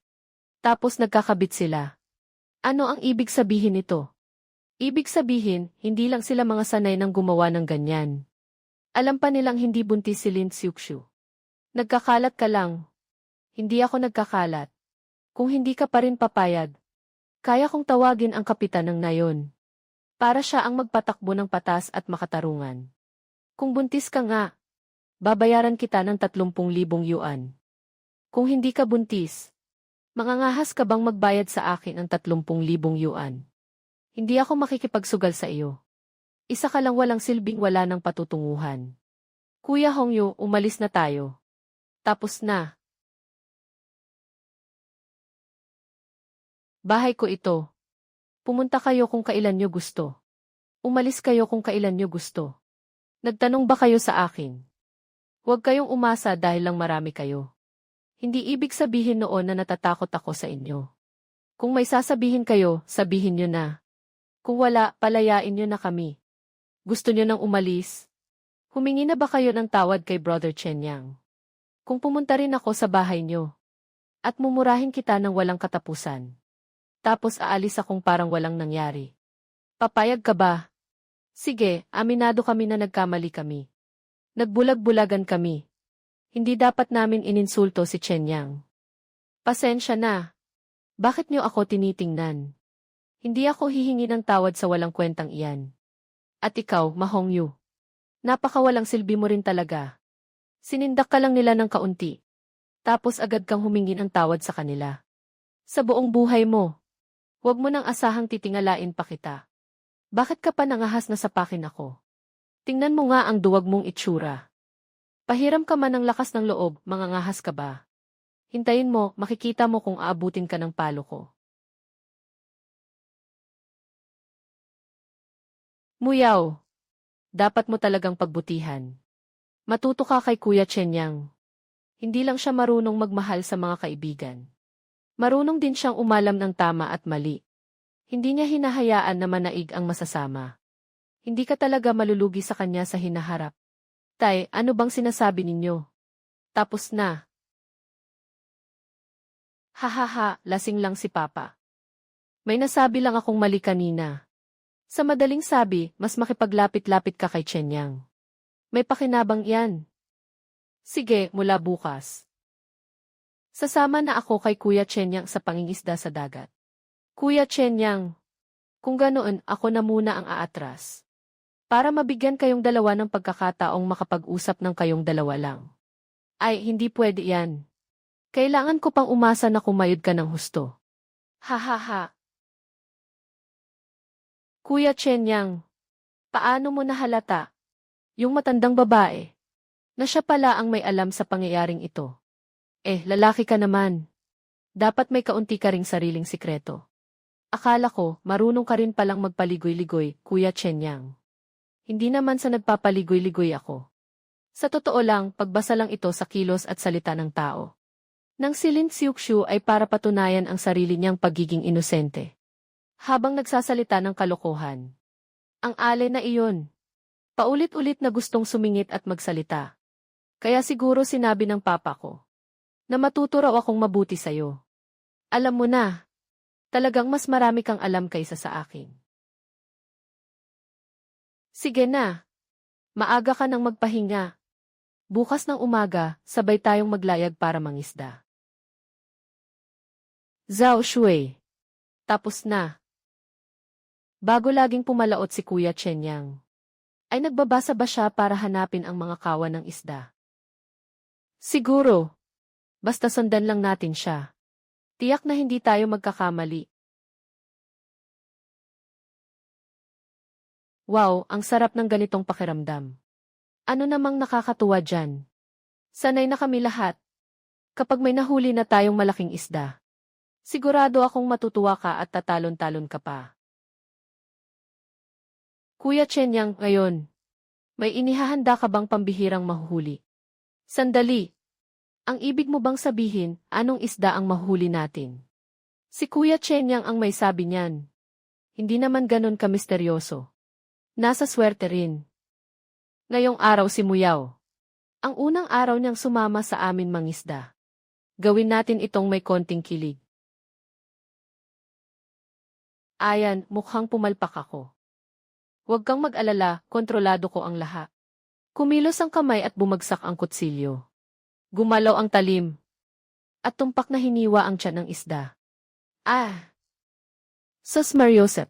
Speaker 1: Tapos nagkakabit sila. Ano ang ibig sabihin nito? Ibig sabihin, hindi lang sila mga sanay ng gumawa ng ganyan. Alam pa nilang hindi buntis si Lin Xiuqiu. Nagkakalat ka lang. Hindi ako nagkakalat. Kung hindi ka pa rin papayag, kaya kong tawagin ang kapitan ng nayon. Para siya ang magpatakbo ng patas at makatarungan. Kung buntis ka nga, babayaran kita ng 30,000 yuan. Kung hindi ka buntis, mangangahas ka bang magbayad sa akin ng 30,000 yuan? Hindi ako makikipagsugal sa iyo. Isa ka lang walang silbing wala ng patutunguhan. Kuya Hongyu, umalis na tayo. Tapos na. Bahay ko ito. Pumunta kayo kung kailan nyo gusto. Umalis kayo kung kailan nyo gusto. Nagtanong ba kayo sa akin? Huwag kayong umasa dahil lang marami kayo. Hindi ibig sabihin noon na natatakot ako sa inyo. Kung may sasabihin kayo, sabihin nyo na. Kung wala, palayain nyo na kami. Gusto nyo nang umalis? Humingi na ba kayo ng tawad kay Brother Chen Yang? Kung pumunta rin ako sa bahay nyo, at mumurahin kita ng walang katapusan. Tapos aalis akong parang walang nangyari. Papayag ka ba? Sige, aminado kami na nagkamali kami. Nagbulag-bulagan kami. Hindi dapat namin ininsulto si Chen Yang. Pasensya na. Bakit niyo ako tinitingnan? Hindi ako hihingi ng tawad sa walang kwentang iyan. At ikaw, Ma Hongyu. Napakawalang silbi mo rin talaga. Sinindak ka lang nila ng kaunti. Tapos agad kang humingi ng tawad sa kanila. Sa buong buhay mo. Huwag mo nang asahang titingalain pa kita. Bakit ka pa nangahas na sapakin ako? Tingnan mo nga ang duwag mong itsura. Pahiram ka man ng lakas ng loob, mangangahas ka ba? Hintayin mo, makikita mo kung aabutin ka ng palo ko. Muyaw. Dapat mo talagang pagbutihan. Matuto ka kay Kuya Chen Yang. Hindi lang siya marunong magmahal sa mga kaibigan. Marunong din siyang umalam ng tama at mali. Hindi niya hinahayaan na manaig ang masasama. Hindi ka talaga malulugi sa kanya sa hinaharap. Tay, ano bang sinasabi ninyo? Tapos na. Hahaha, lasing lang si Papa. May nasabi lang akong mali kanina. Sa madaling sabi, mas makipaglapit-lapit ka kay Chen Yang. May pakinabang yan. Sige, mula bukas. Sasama na ako kay Kuya Chen Yang sa pangingisda sa dagat. Kuya Chen Yang, kung ganoon, ako na muna ang aatras. Para mabigyan kayong dalawa ng pagkakataong makapag-usap ng kayong dalawa lang. Ay, hindi pwede yan. Kailangan ko pang umasa na kumayod ka ng husto. Hahaha. Kuya Chen Yang, paano mo nahalata? Yung matandang babae, na siya pala ang may alam sa pangyayaring ito. Lalaki ka naman. Dapat may kaunti ka ring sariling sikreto. Akala ko, marunong ka rin palang magpaligoy-ligoy, Kuya Chen Yang. Hindi naman sa nagpapaligoy-ligoy ako. Sa totoo lang, pagbasa lang ito sa kilos at salita ng tao. Nang si Lin Xiuqiu ay para patunayan ang sarili niyang pagiging inosente. Habang nagsasalita ng kalokohan. Ang alay na iyon. Paulit-ulit na gustong sumingit at magsalita. Kaya siguro sinabi ng papa ko na matuto raw akong mabuti sa'yo. Alam mo na, talagang mas marami kang alam kaysa sa akin. Sige na, maaga ka nang magpahinga. Bukas ng umaga, sabay tayong maglayag para mangisda. Zhao Shui. Tapos na. Bago laging pumalaot si Kuya Chenyang, ay nagbabasa ba siya para hanapin ang mga kawan ng isda? Siguro. Basta sundan lang natin siya. Tiyak na hindi tayo magkakamali. Wow, ang sarap ng ganitong pakiramdam. Ano namang nakakatuwa dyan? Sanay na kami lahat. Kapag may nahuli na tayong malaking isda, sigurado akong matutuwa ka at tatalon-talon ka pa. Kuya Chenyang, ngayon, may inihahanda ka bang pambihirang mahuhuli? Sandali. Ang ibig mo bang sabihin, anong isda ang mahuhuli natin? Si Kuya Chenyang ang may sabi niyan. Hindi naman ganon kamisteryoso. Nasa swerte rin. Ngayong araw si Muyaw. Ang unang araw niyang sumama sa amin mangisda. Gawin natin itong may konting kilig. Ayan, mukhang pumalpak ako. Huwag kang mag-alala, kontrolado ko ang lahat. Kumilos ang kamay at bumagsak ang kutsilyo. Gumalaw ang talim. At tumpak na hiniwa ang tiyan ng isda. Sus Mariosep.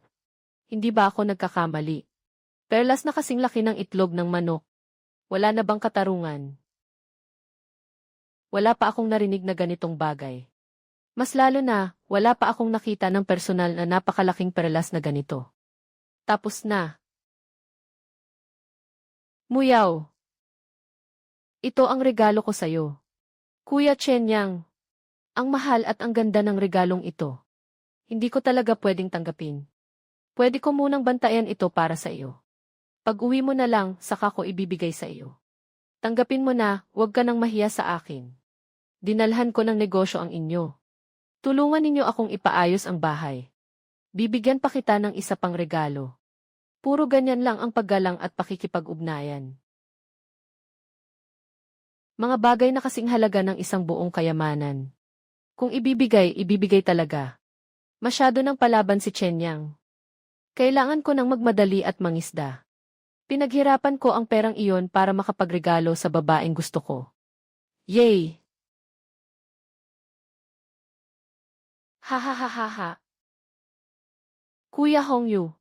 Speaker 1: Hindi ba ako nagkakamali? Perlas na kasing laki ng itlog ng manok. Wala na bang katarungan? Wala pa akong narinig na ganitong bagay. Mas lalo na, wala pa akong nakita ng personal na napakalaking perlas na ganito. Tapos na. Muyaw. Ito ang regalo ko sa'yo. Kuya Chenyang. Ang mahal at ang ganda ng regalong ito. Hindi ko talaga pwedeng tanggapin. Pwede ko munang bantayan ito para sa iyo. Pag-uwi mo na lang, saka ko ibibigay sa iyo. Tanggapin mo na, huwag ka nang mahiya sa akin. Dinalhan ko ng negosyo ang inyo. Tulungan ninyo akong ipaayos ang bahay. Bibigyan pa kita ng isa pang regalo. Puro ganyan lang ang paggalang at pakikipag-ugnayan. Mga bagay na kasing halaga ng isang buong kayamanan. Kung ibibigay, ibibigay talaga. Masyado nang palaban si Chenyang. Kailangan ko nang magmadali at mangisda. Pinaghirapan ko ang perang iyon para makapagregalo sa babaeng gusto ko. Yay! Ha ha ha ha ha. Kuya Hongyu.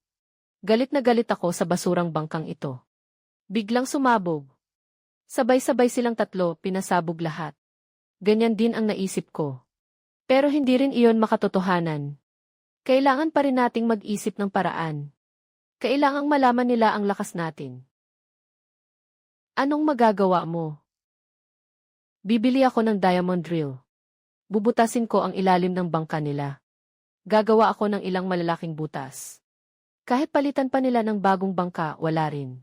Speaker 1: Galit na galit ako sa basurang bangkang ito. Biglang sumabog. Sabay-sabay silang tatlo, pinasabog lahat. Ganyan din ang naisip ko. Pero hindi rin iyon makatotohanan. Kailangan pa rin nating mag-isip ng paraan. Kailangang malaman nila ang lakas natin. Anong magagawa mo? Bibili ako ng diamond drill. Bubutasin ko ang ilalim ng bangka nila. Gagawa ako ng ilang malalaking butas. Kahit palitan pa nila ng bagong bangka, wala rin.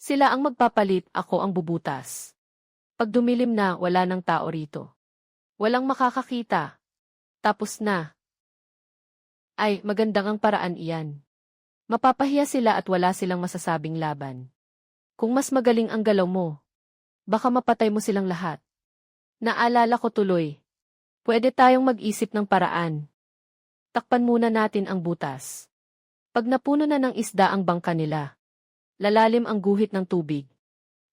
Speaker 1: Sila ang magpapalit, ako ang bubutas. Pag dumilim na, wala ng tao rito. Walang makakakita. Tapos na. Ay, magandang ang paraan iyan. Mapapahiya sila at wala silang masasabing laban. Kung mas magaling ang galaw mo, baka mapatay mo silang lahat. Naalala ko tuloy. Pwede tayong mag-isip ng paraan. Takpan muna natin ang butas. Pag napuno na ng isda ang bangka nila, lalalim ang guhit ng tubig.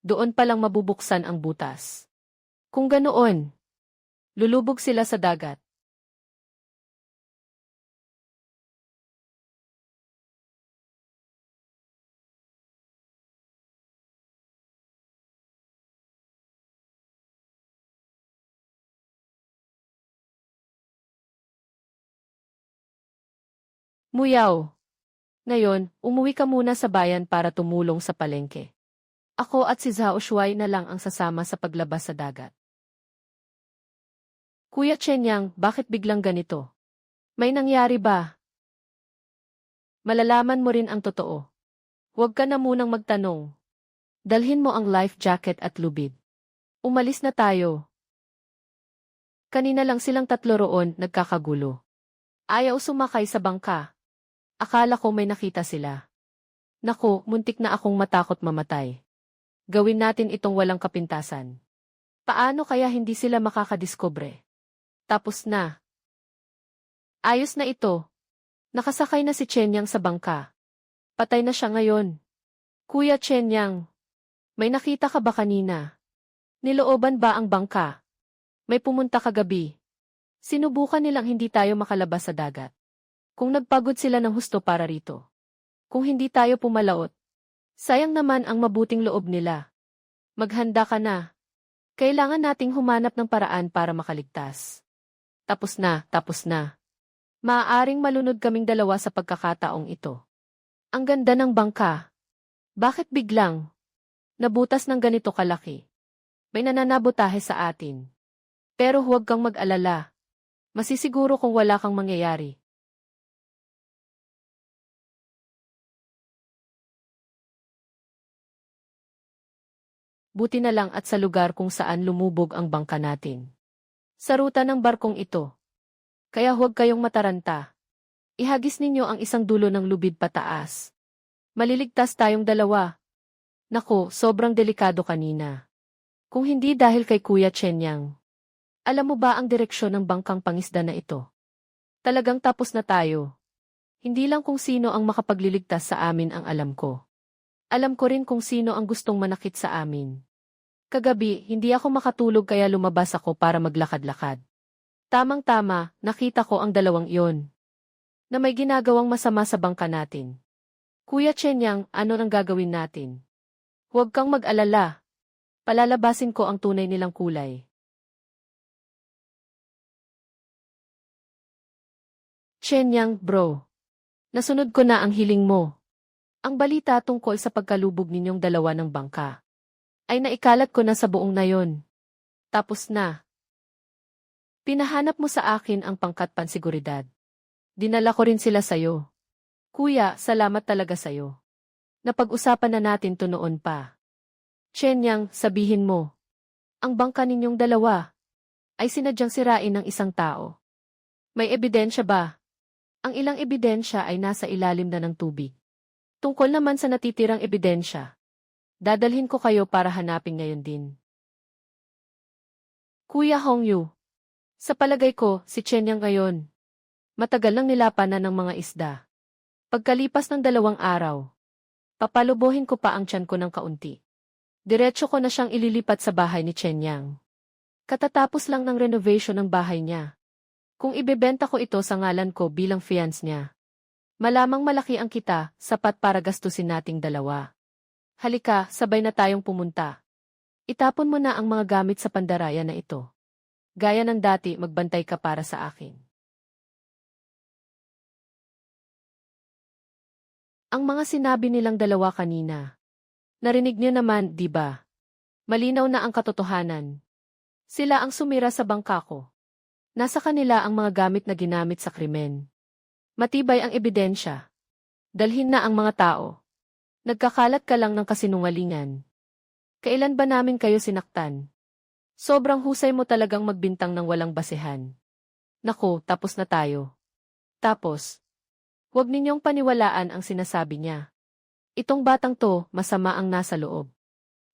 Speaker 1: Doon palang mabubuksan ang butas. Kung ganoon, lulubog sila sa dagat. Muyaw. Ngayon, umuwi ka muna sa bayan para tumulong sa palengke. Ako at si Zhao Shuai na lang ang sasama sa paglabas sa dagat. Kuya Chenyang, bakit biglang ganito? May nangyari ba? Malalaman mo rin ang totoo. Huwag ka na munang magtanong. Dalhin mo ang life jacket at lubid. Umalis na tayo. Kanina lang silang tatlo roon nagkakagulo. Ayaw sumakay sa bangka. Akala ko may nakita sila. Naku, muntik na akong matakot mamatay. Gawin natin itong walang kapintasan. Paano kaya hindi sila makakadiskubre? Tapos na. Ayos na ito. Nakasakay na si Chenyang sa bangka. Patay na siya ngayon. Kuya Chenyang, may nakita ka ba kanina? Nilooban ba ang bangka? May pumunta kagabi. Sinubukan nilang hindi tayo makalabas sa dagat. Kung nagpagod sila ng husto para rito. Kung hindi tayo pumalaot. Sayang naman ang mabuting loob nila. Maghanda ka na. Kailangan nating humanap ng paraan para makaligtas. Tapos na, tapos na. Maaaring malunod kaming dalawa sa pagkakataong ito. Ang ganda ng bangka. Bakit biglang nabutas ng ganito kalaki? May nananabotahe sa atin. Pero huwag kang mag-alala. Masisiguro kung wala kang mangyayari. Buti na lang at sa lugar kung saan lumubog ang bangka natin. Sa ruta ng barkong ito. Kaya huwag kayong mataranta. Ihagis ninyo ang isang dulo ng lubid pataas. Maliligtas tayong dalawa. Naku, sobrang delikado kanina. Kung hindi dahil kay Kuya Chenyang. Alam mo ba ang direksyon ng bangkang pangisda na ito? Talagang tapos na tayo. Hindi lang kung sino ang makapagliligtas sa amin ang alam ko. Alam ko rin kung sino ang gustong manakit sa amin. Kagabi, hindi ako makatulog kaya lumabas ako para maglakad-lakad. Tamang-tama, nakita ko ang dalawang iyon. Na may ginagawang masama sa bangka natin. Kuya Chenyang, ano nang gagawin natin? Huwag kang mag-alala. Palalabasin ko ang tunay nilang kulay. Chenyang, bro. Nasunod ko na ang hiling mo. Ang balita tungkol sa pagkalubog ninyong dalawa ng bangka ay naikalat ko na sa buong nayon. Tapos na. Pinahanap mo sa akin ang pangkat pansiguridad. Dinala ko rin sila sayo. Kuya, salamat talaga sayo. Napag-usapan na natin to noon pa. Chenyang, sabihin mo. Ang bangka ninyong dalawa ay sinadyang sirain ng isang tao. May ebidensya ba? Ang ilang ebidensya ay nasa ilalim na ng tubig. Tungkol naman sa natitirang ebidensya, dadalhin ko kayo para hanapin ngayon din. Kuya Hongyu, sa palagay ko, si Chenyang ngayon. Matagal nang nilapanan ng mga isda. Pagkalipas ng 2 araw, papalubuhin ko pa ang tiyan ko ng kaunti. Diretso ko na siyang ililipat sa bahay ni Chenyang. Katatapos lang ng renovation ng bahay niya. Kung ibebenta ko ito sa ngalan ko bilang fiance niya, malamang malaki ang kita, sapat para gastusin nating dalawa. Halika, sabay na tayong pumunta. Itapon mo na ang mga gamit sa pandaraya na ito. Gaya ng dati, magbantay ka para sa akin. Ang mga sinabi nilang dalawa kanina. Narinig niyo naman, di ba? Malinaw na ang katotohanan. Sila ang sumira sa bangka ko. Nasa kanila ang mga gamit na ginamit sa krimen. Matibay ang ebidensya. Dalhin na ang mga tao. Nagkakalat ka lang ng kasinungalingan. Kailan ba namin kayo sinaktan? Sobrang husay mo talagang magbintang ng walang basehan. Naku, tapos na tayo. Tapos, huwag ninyong paniwalaan ang sinasabi niya. Itong batang to, masama ang nasa loob.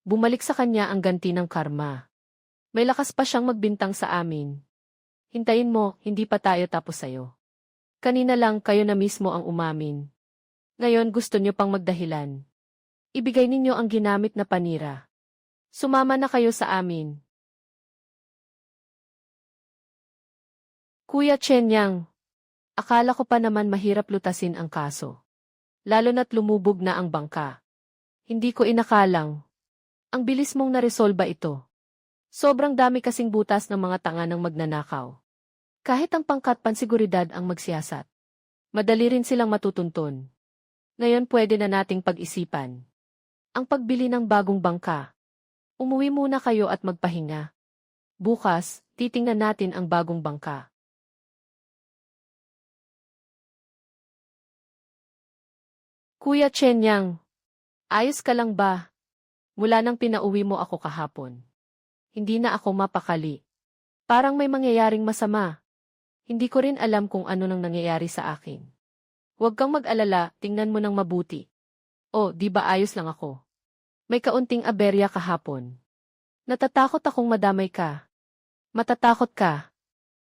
Speaker 1: Bumalik sa kanya ang ganti ng karma. May lakas pa siyang magbintang sa amin. Hintayin mo, hindi pa tayo tapos sayo. Kanina lang kayo na mismo ang umamin. Ngayon gusto niyo pang magdahilan. Ibigay ninyo ang ginamit na panira. Sumama na kayo sa amin. Kuya Chenyang, akala ko pa naman mahirap lutasin ang kaso. Lalo na't lumubog na ang bangka. Hindi ko inakalang. Ang bilis mong naresolba ito. Sobrang dami kasing butas ng mga tanga ng magnanakaw. Kahit ang pangkat pansiguridad ang magsiyasat. Madali rin silang matutunton. Ngayon pwede na nating pag-isipan. Ang pagbili ng bagong bangka. Umuwi muna kayo at magpahinga. Bukas, titingnan natin ang bagong bangka. Kuya Chenyang, ayos ka lang ba? Mula nang pinauwi mo ako kahapon. Hindi na ako mapakali. Parang may mangyayaring masama. Hindi ko rin alam kung ano nang nangyayari sa akin. Huwag kang mag-alala, tingnan mo nang mabuti. Oh, di ba ayos lang ako? May kaunting aberya kahapon. Natatakot akong madamay ka. Matatakot ka.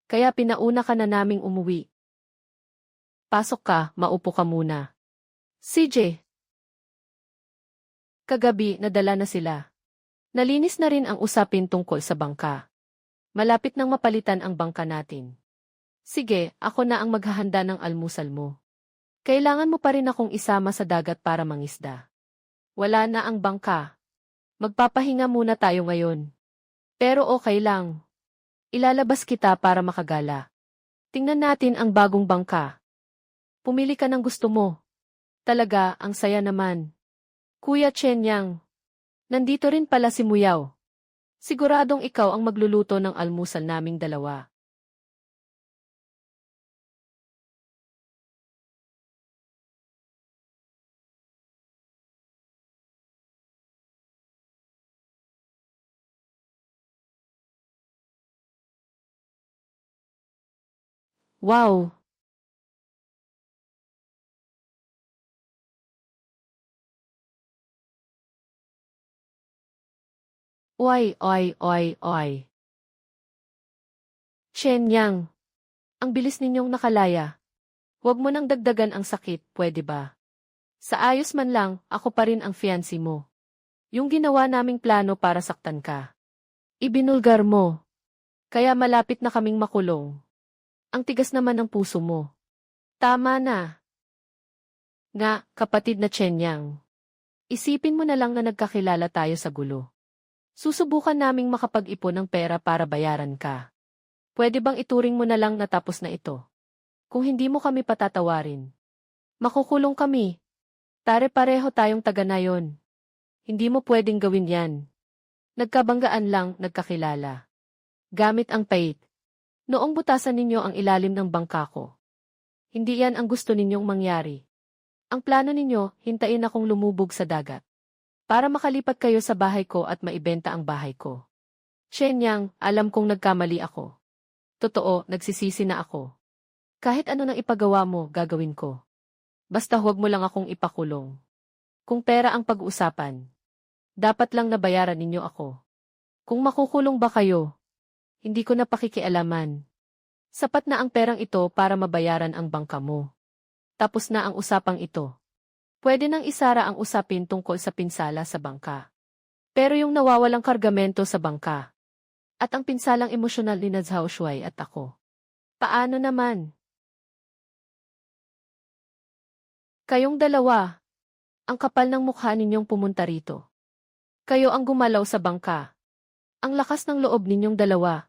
Speaker 1: Kaya pinauna ka na naming umuwi. Pasok ka, maupo ka muna. CJ. Kagabi, nadala na sila. Nalinis na rin ang usapin tungkol sa bangka. Malapit nang mapalitan ang bangka natin. Sige, ako na ang maghahanda ng almusal mo. Kailangan mo pa rin akong isama sa dagat para mangisda. Wala na ang bangka. Magpapahinga muna tayo ngayon. Pero okay lang. Ilalabas kita para makagala. Tingnan natin ang bagong bangka. Pumili ka ng gusto mo. Talaga, ang saya naman. Kuya Chen Yang. Nandito rin pala si Muyaw. Siguradong ikaw ang magluluto ng almusal naming dalawa. Wow! Oy, oy, oy, oy. Chen Yang. Ang bilis ninyong nakalaya. Huwag mo nang dagdagan ang sakit, pwede ba? Sa ayos man lang, ako pa rin ang fiancé mo. Yung ginawa naming plano para saktan ka. Ibinulgar mo. Kaya malapit na kaming makulong. Ang tigas naman ng puso mo. Tama na. Nga, kapatid na Chen Yang. Isipin mo na lang na nagkakilala tayo sa gulo. Susubukan naming makapag-ipon ng pera para bayaran ka. Pwede bang ituring mo na lang na tapos na ito? Kung hindi mo kami patatawarin, makukulong kami. Pare-pareho tayong taga na yon. Hindi mo pwedeng gawin yan. Nagkabanggaan lang, nagkakilala. Gamit ang pait. Noong butasan ninyo ang ilalim ng bangka ko. Hindi yan ang gusto ninyong mangyari. Ang plano ninyo, hintayin akong lumubog sa dagat. Para makalipat kayo sa bahay ko at maibenta ang bahay ko. Shen Yang, alam kong nagkamali ako. Totoo, nagsisisi na ako. Kahit ano nang ipagawa mo, gagawin ko. Basta huwag mo lang akong ipakulong. Kung pera ang pag-uusapan, dapat lang nabayaran ninyo ako. Kung makukulong ba kayo, hindi ko na pakikialaman. Sapat na ang perang ito para mabayaran ang bangka mo. Tapos na ang usapang ito. Pwede nang isara ang usapin tungkol sa pinsala sa bangka. Pero yung nawawalang kargamento sa bangka, at ang pinsalang emosyonal ni Zhao Shuai at ako. Paano naman? Kayong dalawa, ang kapal ng mukha ninyong pumunta rito. Kayo ang gumalaw sa bangka. Ang lakas ng loob ninyong dalawa.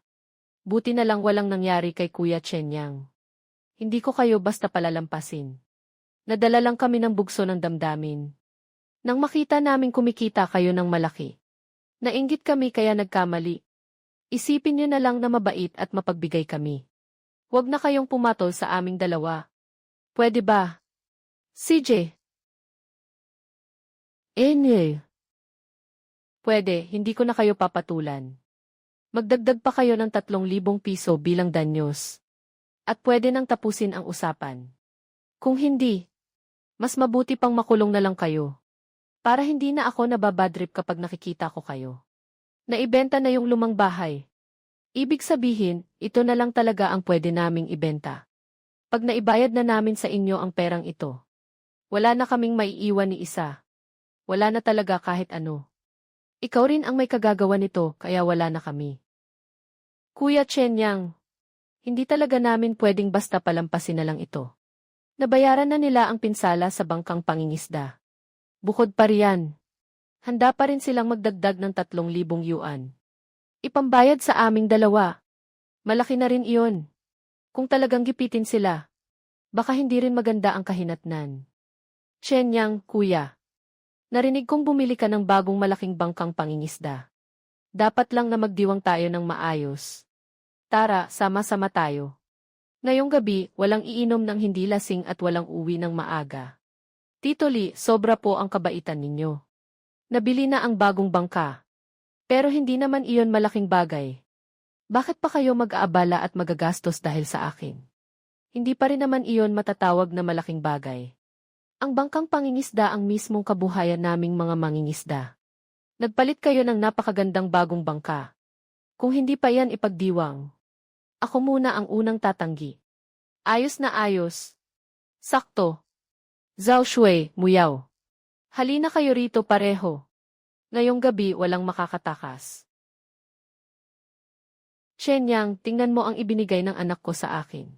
Speaker 1: Buti na lang walang nangyari kay Kuya Chen Yang. Hindi ko kayo basta palalampasin. Nadala lang kami ng bugso ng damdamin. Nang makita naming kumikita kayo ng malaki. Nainggit kami kaya nagkamali. Isipin niyo na lang na mabait at mapagbigay kami. Huwag na kayong pumatol sa aming dalawa. Pwede ba? CJ. Enye. Pwede, hindi ko na kayo papatulan. Magdagdag pa kayo ng 3,000 piso bilang danyos. At pwede nang tapusin ang usapan. Kung hindi, mas mabuti pang makulong na lang kayo. Para hindi na ako nababadrip kapag nakikita ko kayo. Naibenta na yung lumang bahay. Ibig sabihin, ito na lang talaga ang pwede naming ibenta. Pag naibayad na namin sa inyo ang perang ito, wala na kaming maiiwan ni isa. Wala na talaga kahit ano. Ikaw rin ang may kagagawa nito kaya wala na kami. Kuya Chen Yang, hindi talaga namin pwedeng basta palampasin na lang ito. Nabayaran na nila ang pinsala sa bangkang pangingisda. Bukod pa riyan, handa pa rin silang magdagdag ng 3,000 yuan. Ipambayad sa aming dalawa. Malaki na rin iyon. Kung talagang gipitin sila, baka hindi rin maganda ang kahinatnan. Chen Yang, kuya. Narinig kong bumili ka ng bagong malaking bangkang pangingisda. Dapat lang na magdiwang tayo ng maayos. Tara, sama-sama tayo. Ngayong gabi, walang iinom ng hindi lasing at walang uwi ng maaga. Tito Lee, sobra po ang kabaitan ninyo. Nabili na ang bagong bangka. Pero hindi naman iyon malaking bagay. Bakit pa kayo mag-aabala at magagastos dahil sa akin? Hindi pa rin naman iyon matatawag na malaking bagay. Ang bangkang pangingisda ang mismong kabuhayan naming mga mangingisda. Nagpalit kayo ng napakagandang bagong bangka. Kung hindi pa yan ipagdiwang, ako muna ang unang tatanggi. Ayos na ayos. Sakto. Zhao Shui, Muyaw. Halina kayo rito pareho. Ngayong gabi walang makakatakas. Shenyang, tingnan mo ang ibinigay ng anak ko sa akin.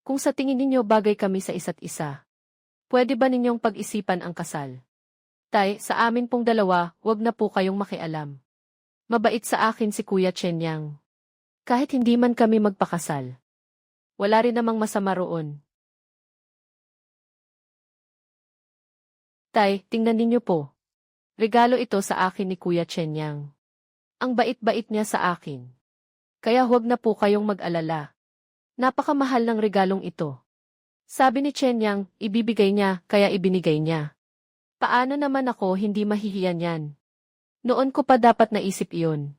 Speaker 1: Kung sa tingin ninyo bagay kami sa isa't isa, pwede ba ninyong pag-isipan ang kasal? Tay, sa amin pong dalawa, wag na po kayong makialam. Mabait sa akin si Kuya Shenyang. Kahit hindi man kami magpakasal. Wala rin namang masama roon. Tay, tingnan ninyo po. Regalo ito sa akin ni Kuya Shenyang. Ang bait-bait niya sa akin. Kaya huwag na po kayong mag-alala. Napakamahal ng regalong ito. Sabi ni Shenyang, ibibigay niya, kaya ibinigay niya. Paano naman ako hindi mahihiyan yan? Noon ko pa dapat naisip iyon.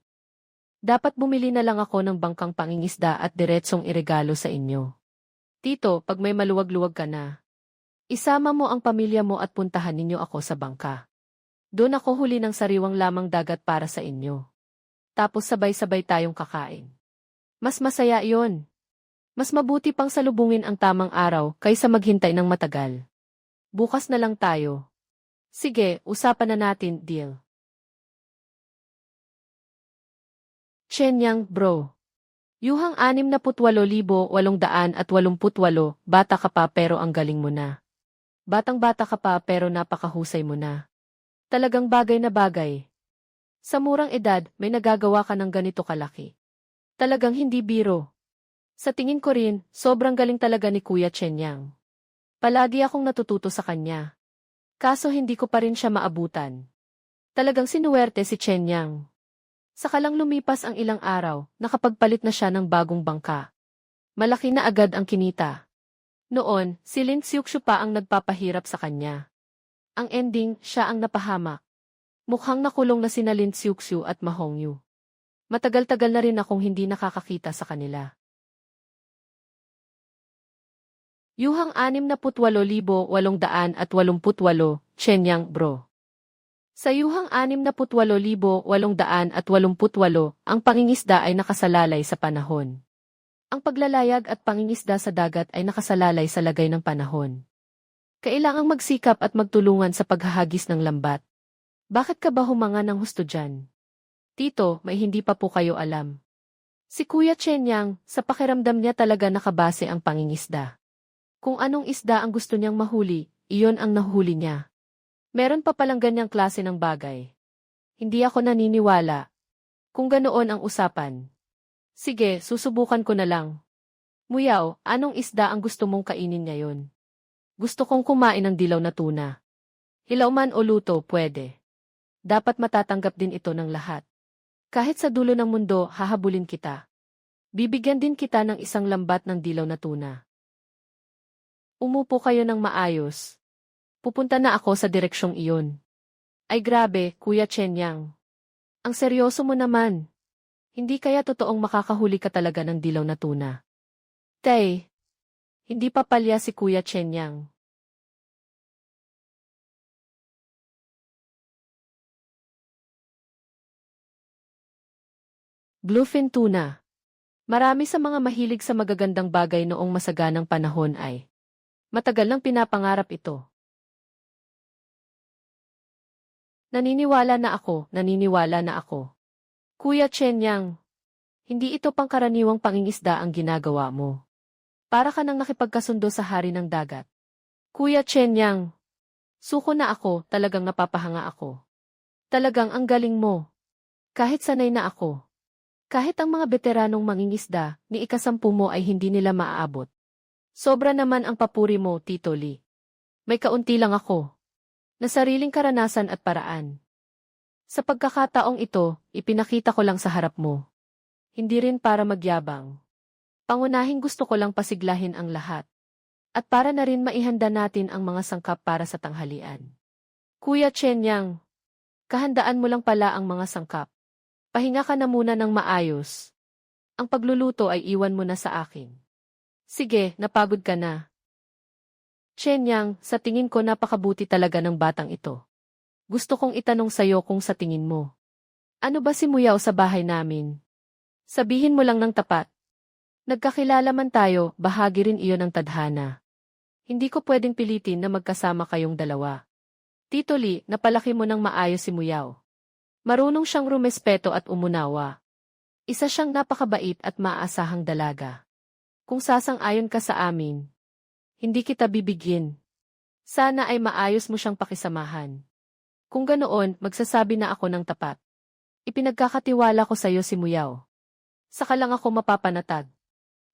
Speaker 1: Dapat bumili na lang ako ng bangkang pangingisda at diretsong iregalo sa inyo. Tito, pag may maluwag-luwag ka na, isama mo ang pamilya mo at puntahan ninyo ako sa bangka. Doon ako huli ng sariwang lamang dagat para sa inyo. Tapos sabay-sabay tayong kakain. Mas masaya iyon. Mas mabuti pang salubungin ang tamang araw kaysa maghintay ng matagal. Bukas na lang tayo. Sige, usapan na natin, deal. Shenyang, bro. Yuhang 68,888, bata ka pa pero ang galing mo na. Batang-bata ka pa pero napakahusay mo na. Talagang bagay na bagay. Sa murang edad, may nagagawa ka ng ganito kalaki. Talagang hindi biro. Sa tingin ko rin, sobrang galing talaga ni Kuya Shenyang. Palagi akong natututo sa kanya. Kaso hindi ko pa rin siya maabutan. Talagang sinuwerte si Shenyang. Saka lang lumipas ang ilang araw, nakapagpalit na siya ng bagong bangka. Malaki na agad ang kinita. Noon, si Lin Xiuqiu pa ang nagpapahirap sa kanya. Ang ending, siya ang napahamak. Mukhang nakulong na sina Lin Xiuqiu at Ma Hongyu. Matagal-tagal na rin akong hindi nakakakita sa kanila. Yuhang 68,888, Shenyang, bro. Sa yuhang 68,888, ang pangingisda ay nakasalalay sa panahon. Ang paglalayag at pangingisda sa dagat ay nakasalalay sa lagay ng panahon. Kailangang magsikap at magtulungan sa paghahagis ng lambat. Bakit ka ba humanga ng husto dyan? Tito, may hindi pa po kayo alam. Si Kuya Shenyang, sa pakiramdam niya talaga nakabase ang pangingisda. Kung anong isda ang gusto niyang mahuli, iyon ang nahuli niya. Meron pa palang ganyang klase ng bagay. Hindi ako naniniwala. Kung ganoon ang usapan. Sige, susubukan ko na lang. Muyaw, anong isda ang gusto mong kainin ngayon? Gusto kong kumain ng dilaw na tuna. Hilaw man o luto, pwede. Dapat matatanggap din ito ng lahat. Kahit sa dulo ng mundo, hahabulin kita. Bibigyan din kita ng isang lambat ng dilaw na tuna. Umupo kayo ng maayos. Pupunta na ako sa direksyong iyon. Ay grabe, Kuya Shenyang. Ang seryoso mo naman. Hindi kaya totoong makakahuli ka talaga ng dilaw na tuna? Tay, hindi pa palya si Kuya Shenyang. Bluefin tuna. Marami sa mga mahilig sa magagandang bagay noong masaganang panahon ay matagal nang pinapangarap ito. Naniniwala na ako. Kuya Shenyang, hindi ito pangkaraniwang pangingisda ang ginagawa mo. Para ka nang nakipagkasundo sa hari ng dagat. Kuya Shenyang, suko na ako, talagang napapahanga ako. Talagang ang galing mo. Kahit sanay na ako. Kahit ang mga veteranong mangingisda, ni ika-10 mo ay hindi nila maaabot. Sobra naman ang papuri mo, Tito Lee. May kaunti lang ako. Na sariling karanasan at paraan. Sa pagkakataong ito, ipinakita ko lang sa harap mo. Hindi rin para magyabang. Pangunahing gusto ko lang pasiglahin ang lahat. At para na rin maihanda natin ang mga sangkap para sa tanghalian. Kuya Shenyang, Kahandaan mo lang pala ang mga sangkap. Pahinga ka na muna ng maayos. Ang pagluluto ay iwan mo na sa akin. Sige, napagod ka na. Shenyang, sa tingin ko napakabuti talaga ng batang ito. Gusto kong itanong sa'yo kung sa tingin mo. Ano ba si Muyaw sa bahay namin? Sabihin mo lang ng tapat. Nagkakilala man tayo, bahagi rin iyon ng tadhana. Hindi ko pwedeng pilitin na magkasama kayong dalawa. Tito Lee, napalaki mo ng maayos si Muyaw. Marunong siyang rumespeto at umunawa. Isa siyang napakabait at maaasahang dalaga. Kung sasang-ayon ka sa amin, hindi kita bibigyan. Sana ay maayos mo siyang pakisamahan. Kung ganoon, magsasabi na ako ng tapat. Ipinagkakatiwala ko sa iyo si Muyaw. Saka lang ako mapapanatag.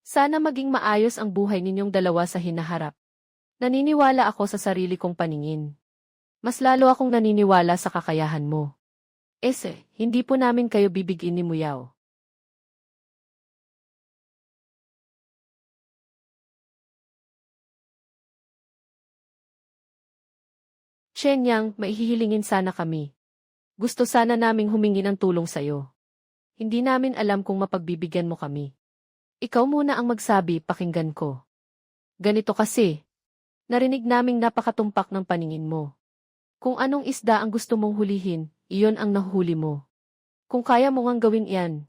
Speaker 1: Sana maging maayos ang buhay ninyong dalawa sa hinaharap. Naniniwala ako sa sarili kong paningin. Mas lalo akong naniniwala sa kakayahan mo. Hindi po namin kayo bibigyan ni Muyaw. Shenyang, maihihilingin sana kami. Gusto sana naming humingi ng tulong sa'yo. Hindi namin alam kung mapagbibigyan mo kami. Ikaw muna ang magsabi, pakinggan ko. Ganito kasi. Narinig naming napakatumpak ng paningin mo. Kung anong isda ang gusto mong hulihin, iyon ang nahuhuli mo. Kung kaya mo ngang gawin iyan,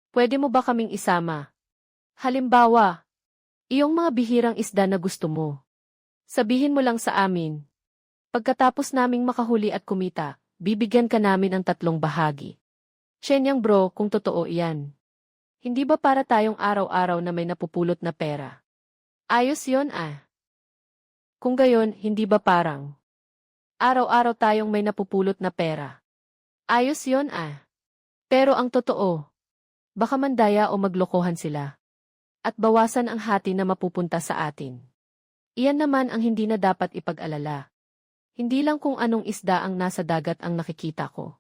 Speaker 1: pwede mo ba kaming isama? Halimbawa, iyong mga bihirang isda na gusto mo. Sabihin mo lang sa amin. Pagkatapos naming makahuli at kumita, bibigyan ka namin ng 3 bahagi. Shenyang bro, kung totoo iyan. Hindi ba para tayong araw-araw na may napupulot na pera? Ayos yon ah. Kung gayon, hindi ba parang araw-araw tayong may napupulot na pera? Ayos yon ah. Pero ang totoo, baka mandaya o maglokohan sila. At bawasan ang hati na mapupunta sa atin. Iyan naman ang hindi na dapat ipag-alala. Hindi lang kung anong isda ang nasa dagat ang nakikita ko.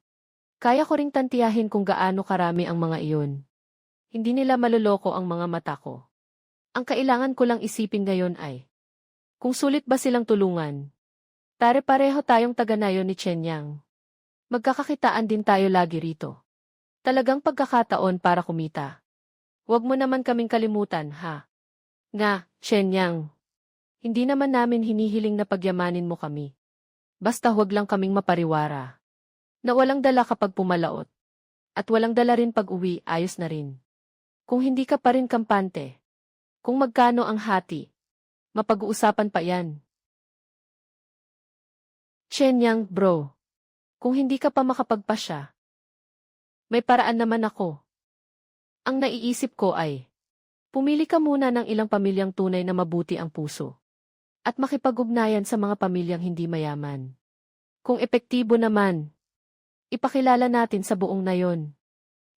Speaker 1: Kaya ko ring tantiyahin kung gaano karami ang mga iyon. Hindi nila maluloko ang mga mata ko. Ang kailangan ko lang isipin ngayon ay, kung sulit ba silang tulungan? Pare-pareho tayong taga-nayon ni Shenyang. Magkakakitaan din tayo lagi rito. Talagang pagkakataon para kumita. Huwag mo naman kaming kalimutan, ha? Nga, Shenyang. Hindi naman namin hinihiling na pagyamanin mo kami. Basta huwag lang kaming mapariwara. Na walang dala kapag pumalaot. At walang dala rin pag uwi, ayos na rin. Kung hindi ka pa rin kampante. Kung magkano ang hati. Mapag-uusapan pa yan. Shenyang, bro. Kung hindi ka pa makapagpasya. May paraan naman ako. Ang naiisip ko ay, pumili ka muna ng ilang pamilyang tunay na mabuti ang puso. At makipag-ugnayan sa mga pamilyang hindi mayaman. Kung epektibo naman, ipakilala natin sa buong nayon.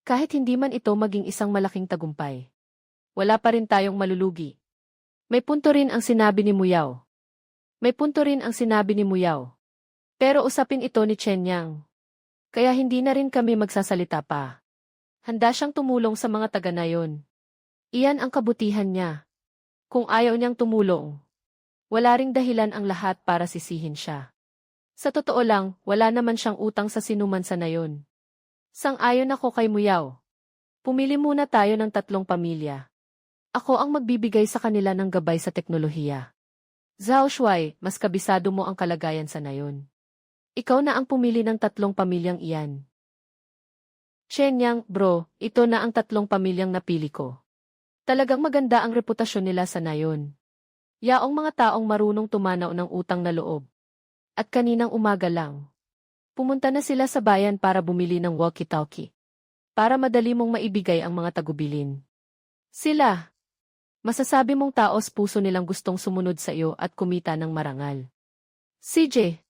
Speaker 1: Kahit hindi man ito maging isang malaking tagumpay. Wala pa rin tayong malulugi. May punto rin ang sinabi ni Muyaw. Pero usapin ito ni Shenyang. Kaya hindi na rin kami magsasalita pa. Handa siyang tumulong sa mga taga-nayon. Iyan ang kabutihan niya. Kung ayaw niyang tumulong, wala ring dahilan ang lahat para sisihin siya. Sa totoo lang, wala naman siyang utang sa sinuman sa nayon. Sang-ayon ako kay Muyaw. Pumili muna tayo ng 3 pamilya. Ako ang magbibigay sa kanila ng gabay sa teknolohiya. Zhao Shuai, mas kabisado mo ang kalagayan sa nayon. Ikaw na ang pumili ng 3 pamilyang iyan. Shenyang, bro, ito na ang 3 pamilyang napili ko. Talagang maganda ang reputasyon nila sa nayon. Yaong mga taong marunong tumanaw ng utang na loob. At kaninang umaga lang, pumunta na sila sa bayan para bumili ng walkie-talkie. Para madali mong maibigay ang mga tagubilin. Sila, masasabi mong taos puso nilang gustong sumunod sa iyo at kumita ng marangal. CJ,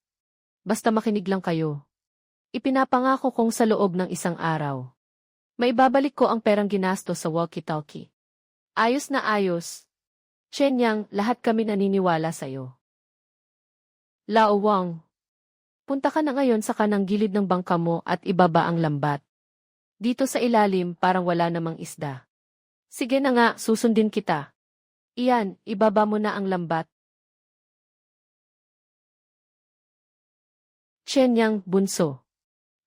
Speaker 1: basta makinig lang kayo. Ipinapangako kong sa loob ng 1 araw. Maibabalik ko ang perang ginastos sa walkie-talkie. Ayos na ayos. Shenyang, lahat kami naniniwala sa iyo. Lao Wang, punta ka na ngayon sa kanang gilid ng bangka mo at ibaba ang lambat. Dito sa ilalim parang wala namang isda. Sige na nga, susundin kita. Iyan, ibaba mo na ang lambat. Shenyang, bunso.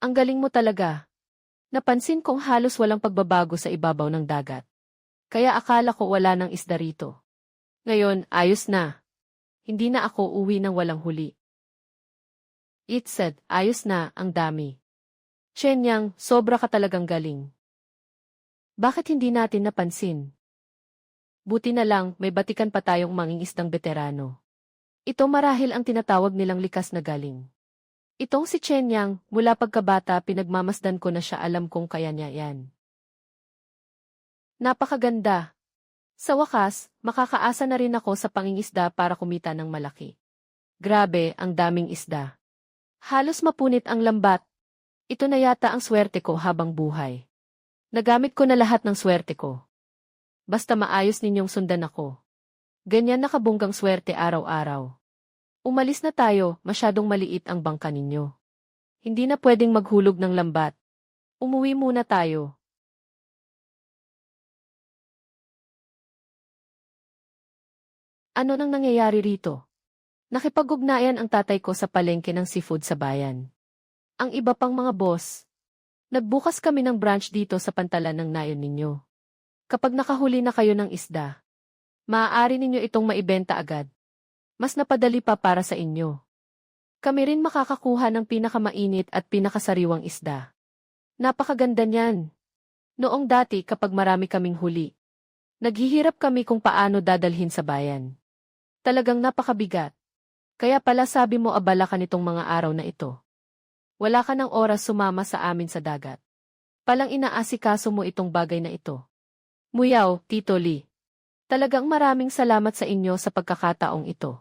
Speaker 1: Ang galing mo talaga. Napansin kong halos walang pagbabago sa ibabaw ng dagat. Kaya akala ko wala ng isda rito. Ngayon, ayos na. Hindi na ako uwi ng walang huli. It said, ayos na, ang dami. Chen Yang, sobra ka talagang galing. Bakit hindi natin napansin? Buti na lang, may batikan pa tayong mangingisdang veterano. Ito marahil ang tinatawag nilang likas na galing. Itong si Chen Yang, mula pagkabata pinagmamasdan ko na siya, alam kong kaya niya yan. Napakaganda. Sa wakas, makakaasa na rin ako sa pangingisda para kumita ng malaki. Grabe, ang daming isda. Halos mapunit ang lambat. Ito na yata ang swerte ko habang buhay. Nagamit ko na lahat ng swerte ko. Basta maayos ninyong sundan ako. Ganyan nakabunggang swerte araw-araw. Umalis na tayo, masyadong maliit ang bangka ninyo. Hindi na pwedeng maghulog ng lambat. Umuwi muna tayo. Ano nang nangyayari rito? Nakipag-ugnayan ang tatay ko sa palengke ng seafood sa bayan. Ang iba pang mga boss. Nagbukas kami ng branch dito sa pantalan ng nayon ninyo. Kapag nakahuli na kayo ng isda, maaari ninyo itong maibenta agad. Mas napadali pa para sa inyo. Kami rin makakakuha ng pinakamainit at pinakasariwang isda. Napakaganda niyan. Noong dati kapag marami kaming huli, naghihirap kami kung paano dadalhin sa bayan. Talagang napakabigat. Kaya pala sabi mo abala ka nitong mga araw na ito. Wala ka ng oras sumama sa amin sa dagat. Palang inaasikaso mo itong bagay na ito. Muyaw, Tito Lee. Talagang maraming salamat sa inyo sa pagkakataong ito.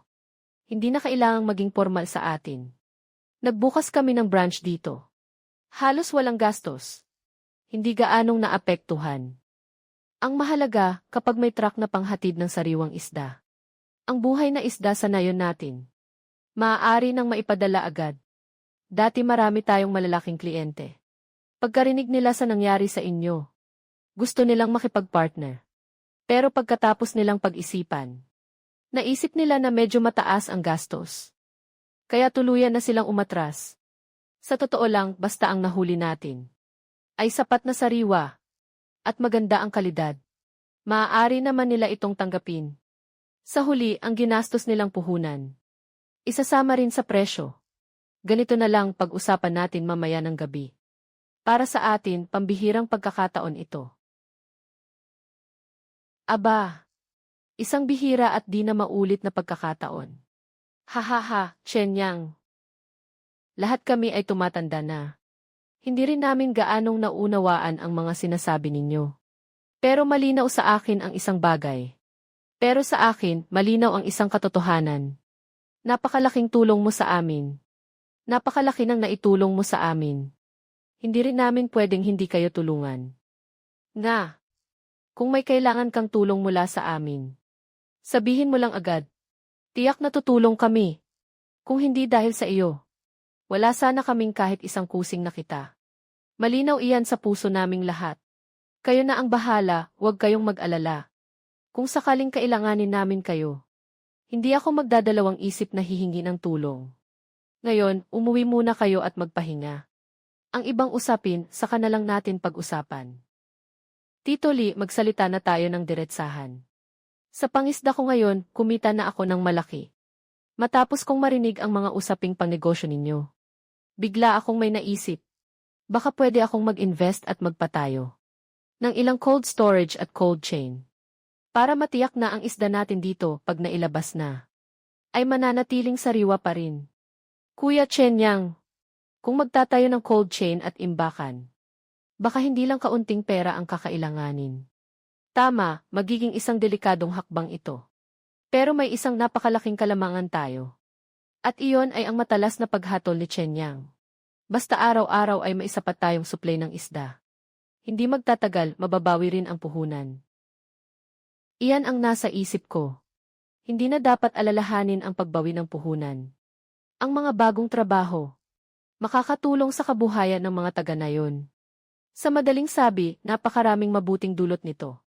Speaker 1: Hindi na kailangang maging formal sa atin. Nagbukas kami ng branch dito. Halos walang gastos. Hindi gaanong naapektuhan. Ang mahalaga kapag may truck na panghatid ng sariwang isda. Ang buhay na isda sa nayon natin. Maaari nang maipadala agad. Dati marami tayong malalaking kliyente. Pagkarinig nila sa nangyari sa inyo, gusto nilang makipag-partner. Pero pagkatapos nilang pag-isipan, naisip nila na medyo mataas ang gastos. Kaya tuluyan na silang umatras. Sa totoo lang, basta ang nahuli natin ay sapat na sariwa at maganda ang kalidad. Maaari naman nila itong tanggapin. Sa huli, ang ginastos nilang puhunan isasama rin sa presyo. Ganito na lang pag-usapan natin mamaya ng gabi. Para sa atin, pambihirang pagkakataon ito. Aba, isang bihira at di na maulit na pagkakataon. Hahaha, Chen Yang. Lahat kami ay tumatanda na. Hindi rin namin gaanong naunawaan ang mga sinasabi ninyo. Pero malinaw sa akin ang isang bagay. Pero sa akin, malinaw ang isang katotohanan. Napakalaking tulong mo sa amin. Napakalaki ng naitulong mo sa amin. Hindi rin namin pwedeng hindi kayo tulungan. Nga, kung may kailangan kang tulong mula sa amin, sabihin mo lang agad. Tiyak na tutulong kami. Kung hindi dahil sa iyo, wala sana kaming kahit isang kusing na kita. Malinaw iyan sa puso naming lahat. Kayo na ang bahala, huwag kayong mag-alala. Kung sakaling kailanganin namin kayo, hindi ako magdadalawang isip na hihingi ng tulong. Ngayon, umuwi muna kayo at magpahinga. Ang ibang usapin, saka na lang natin pag-usapan. Tito Lee, magsalita na tayo ng diretsahan. Sa pangisda ko ngayon, kumita na ako ng malaki. Matapos kong marinig ang mga usaping pangnegosyo ninyo, bigla akong may naisip. Baka pwede akong mag-invest at magpatayo ng ilang cold storage at cold chain. Para matiyak na ang isda natin dito pag nailabas na, ay mananatiling sariwa pa rin. Kuya Chen Yang, kung magtatayo ng cold chain at imbakan, baka hindi lang kaunting pera ang kakailanganin. Tama, magiging isang delikadong hakbang ito. Pero may isang napakalaking kalamangan tayo. At iyon ay ang matalas na paghatol ni Chen Yang. Basta araw-araw ay maisapat tayong supply ng isda. Hindi magtatagal, mababawi rin ang puhunan. Iyan ang nasa isip ko. Hindi na dapat alalahanin ang pagbawi ng puhunan. Ang mga bagong trabaho, makakatulong sa kabuhayan ng mga taga-nayon. Sa madaling sabi, napakaraming mabuting dulot nito.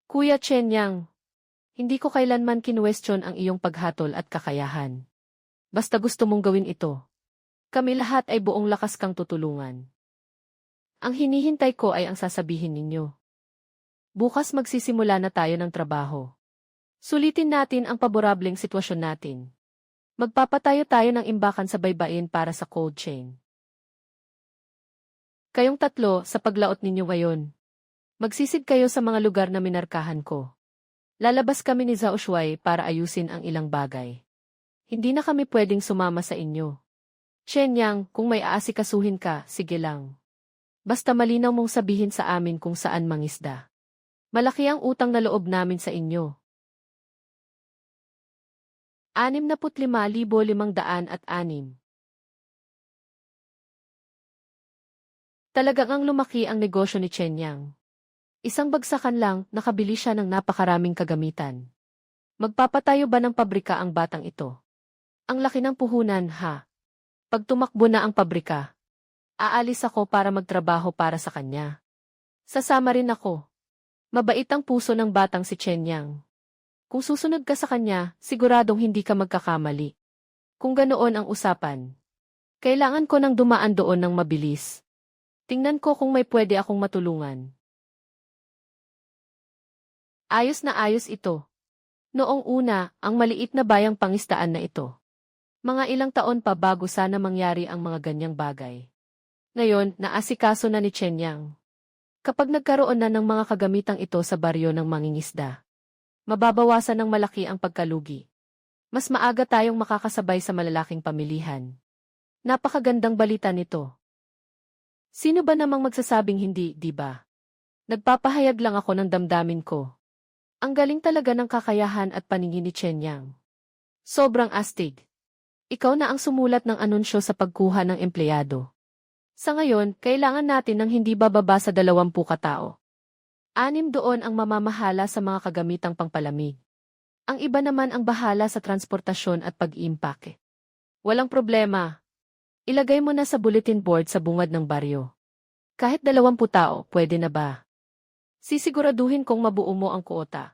Speaker 1: Kuya Chen Yang, hindi ko kailanman kinwestiyon ang iyong paghatol at kakayahan. Basta gusto mong gawin ito. Kami lahat ay buong lakas kang tutulungan. Ang hinihintay ko ay ang sasabihin ninyo. Bukas magsisimula na tayo ng trabaho. Sulitin natin ang paborableng sitwasyon natin. Magpapatayo tayo ng imbakan sa baybayin para sa cold chain. Kayong tatlo sa paglaot ninyo ngayon. Magsisid kayo sa mga lugar na minarkahan ko. Lalabas kami ni Zhao Shuai para ayusin ang ilang bagay. Hindi na kami pwedeng sumama sa inyo. Chen Yang, kung may aasikasuhin ka, sige lang. Basta malinaw mong sabihin sa amin kung saan mangisda. Malaki ang utang na loob namin sa inyo. 65,506. Talagang ang lumaki ang negosyo ni Chen Yang. Isang bagsakan lang, nakabili siya ng napakaraming kagamitan. Magpapatayo ba ng pabrika ang batang ito? Ang laki ng puhunan, ha? Pag tumakbo na ang pabrika, aalis ako para magtrabaho para sa kanya. Sasama rin ako. Mabait ang puso ng batang si Chen Yang. Kung susunod ka sa kanya, siguradong hindi ka magkakamali. Kung ganoon ang usapan, kailangan ko nang dumaan doon ng mabilis. Tingnan ko kung may pwede akong matulungan. Ayos na ayos ito. Noong una, ang maliit na bayang pangistaan na ito. Mga ilang taon pa bago sana mangyari ang mga ganyang bagay. Ngayon, naasikaso na ni Chen Yang. Kapag nagkaroon na ng mga kagamitang ito sa baryo ng mangingisda, mababawasan ng malaki ang pagkalugi. Mas maaga tayong makakasabay sa malalaking pamilihan. Napakagandang balita nito. Sino ba namang magsasabing hindi, di ba? Nagpapahayag lang ako ng damdamin ko. Ang galing talaga ng kakayahan at paningin ni Chen Yang. Sobrang astig. Ikaw na ang sumulat ng anunsyo sa pagkuha ng empleyado. Sa ngayon, kailangan natin ng hindi bababa sa 20 katao. 6 doon ang mamamahala sa mga kagamitang pangpalamig. Ang iba naman ang bahala sa transportasyon at pag-iimpake. Walang problema. Ilagay mo na sa bulletin board sa bungad ng baryo. Kahit 20 tao, pwede na ba? Sisiguraduhin kong mabuo mo ang kuota.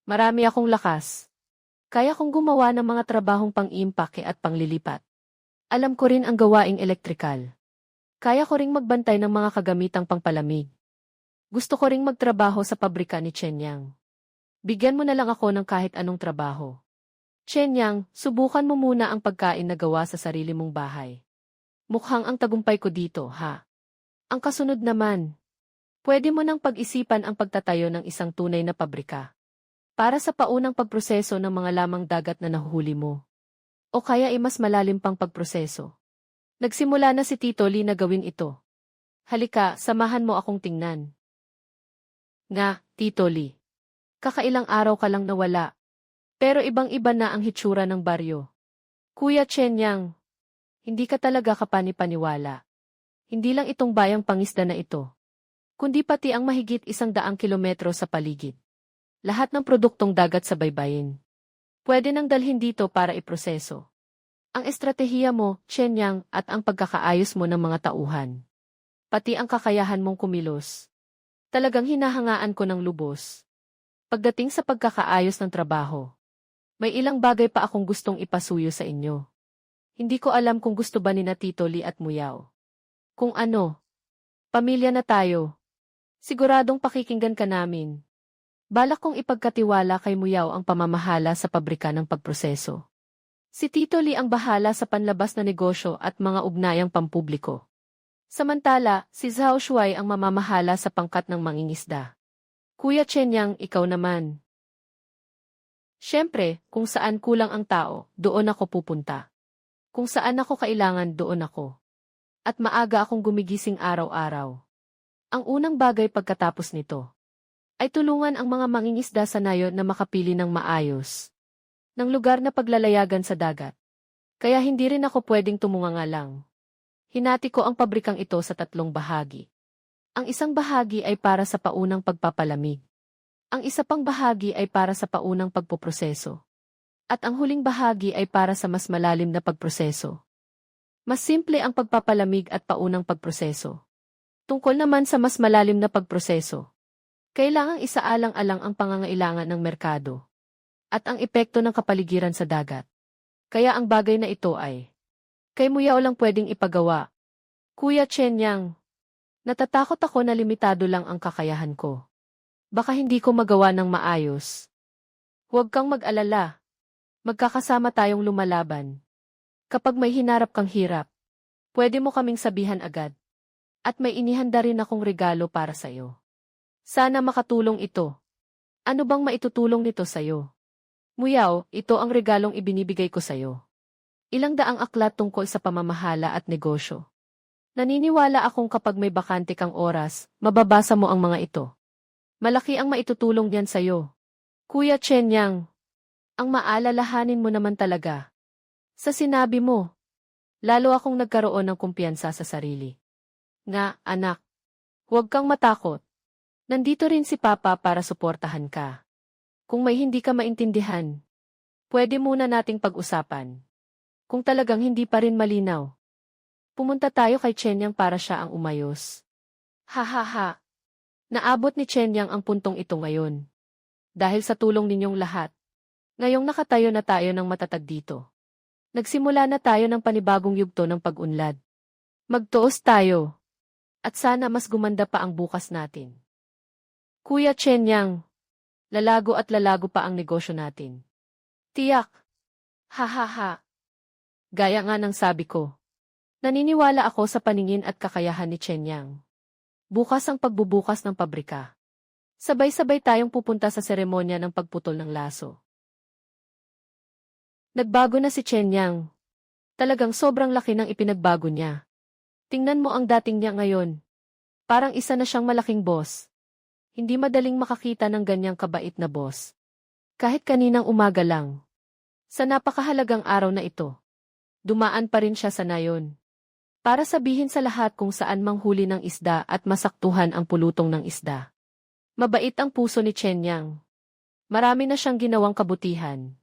Speaker 1: Marami akong lakas. Kaya kong gumawa ng mga trabahong pang-iimpake at panglilipat. Alam ko rin ang gawaing elektrikal. Kaya ko ring magbantay ng mga kagamitang pangpalamig. Gusto ko ring magtrabaho sa pabrika ni Chen Yang. Bigyan mo na lang ako ng kahit anong trabaho. Chen Yang, subukan mo muna ang pagkain na gawa sa sarili mong bahay. Mukhang ang tagumpay ko dito, ha? Ang kasunod naman, pwede mo nang pag-isipan ang pagtatayo ng isang tunay na pabrika. Para sa paunang pagproseso ng mga lamang dagat na nahuhuli mo. O kaya mas malalim pang pagproseso. Nagsimula na si Tito Lee na gawin ito. Halika, samahan mo akong tingnan. Nga, Tito Lee. Kakailang araw ka lang nawala. Pero ibang-iba na ang hitsura ng baryo. Kuya Chen Yang, hindi ka talaga kapani-paniwala. Hindi lang itong bayang pangisda na ito, kundi pati ang mahigit 100 kilometro sa paligid. Lahat ng produktong dagat sa baybayin. Pwede nang dalhin dito para iproseso. Ang estratehiya mo, Chen Yang, at ang pagkakaayos mo ng mga tauhan. Pati ang kakayahan mong kumilos. Talagang hinahangaan ko ng lubos. Pagdating sa pagkakaayos ng trabaho, may ilang bagay pa akong gustong ipasuyo sa inyo. Hindi ko alam kung gusto ba ni na Tito Lee at Muyao. Kung ano, pamilya na tayo. Siguradong pakikinggan ka namin. Balak kong ipagkatiwala kay Muyao ang pamamahala sa pabrika ng pagproseso. Si Tito Lee ang bahala sa panlabas na negosyo at mga ugnayang pampubliko. Samantala, si Zhao Shuai ang mamamahala sa pangkat ng mangingisda. Kuya Chen Yang, ikaw naman. Siyempre, kung saan kulang ang tao, doon ako pupunta. Kung saan ako kailangan, doon ako. At maaga akong gumigising araw-araw. Ang unang bagay pagkatapos nito ay tulungan ang mga mangingisda sa nayo na makapili ng maayos ng lugar na paglalayagan sa dagat. Kaya hindi rin ako pwedeng tumunganga lang. Hinati ko ang pabrikang ito sa 3 bahagi. Ang isang bahagi ay para sa paunang pagpapalamig. Ang isa pang bahagi ay para sa paunang pagpoproseso. At ang huling bahagi ay para sa mas malalim na pagproseso. Mas simple ang pagpapalamig at paunang pagproseso. Tungkol naman sa mas malalim na pagproseso, kailangang isaalang-alang ang pangangailangan ng merkado at ang epekto ng kapaligiran sa dagat. Kaya ang bagay na ito ay Kay Muyao lang pwedeng ipagawa. Kuya Chenyang, natatakot ako na limitado lang ang kakayahan ko. Baka hindi ko magawa ng maayos. Huwag kang mag-alala. Magkakasama tayong lumalaban. Kapag may hinarap kang hirap, pwede mo kaming sabihan agad. At may inihanda rin akong regalo para sa'yo. Sana makatulong ito. Ano bang maitutulong nito sa'yo? Muyao, ito ang regalong ibinibigay ko sa'yo. Ilang daang aklat tungkol sa pamamahala at negosyo. Naniniwala akong kapag may bakante kang oras, mababasa mo ang mga ito. Malaki ang maitutulong diyan sa'yo. Kuya Chenyang, ang maalalahanin mo naman talaga. Sa sinabi mo, lalo akong nagkaroon ng kumpiyansa sa sarili. Nga, anak, huwag kang matakot. Nandito rin si Papa para suportahan ka. Kung may hindi ka maintindihan, pwede muna nating pag-usapan. Kung talagang hindi pa rin malinaw, pumunta tayo kay Chenyang para siya ang umayos. Ha ha ha. Naabot ni Chenyang ang puntong ito ngayon. Dahil sa tulong ninyong lahat, ngayong nakatayo na tayo ng matatag dito. Nagsimula na tayo ng panibagong yugto ng pag-unlad. Magtuos tayo. At sana mas gumanda pa ang bukas natin. Kuya Chenyang, lalago at lalago pa ang negosyo natin. Tiyak. Ha ha ha. Gaya nga ng sabi ko. Naniniwala ako sa paningin at kakayahan ni Chenyang. Bukas ang pagbubukas ng pabrika. Sabay-sabay tayong pupunta sa seremonya ng pagputol ng laso. Nagbago na si Chenyang. Talagang sobrang laki ng ipinagbago niya. Tingnan mo ang dating niya ngayon. Parang isa na siyang malaking boss. Hindi madaling makakita ng ganyang kabait na boss. Kahit kaninang umaga lang. Sa napakahalagang araw na ito, dumaan pa rin siya sa nayon. Para sabihin sa lahat kung saan manghuli ng isda at masaktuhan ang pulutong ng isda. Mabait ang puso ni Chenyang. Marami na siyang ginawang kabutihan.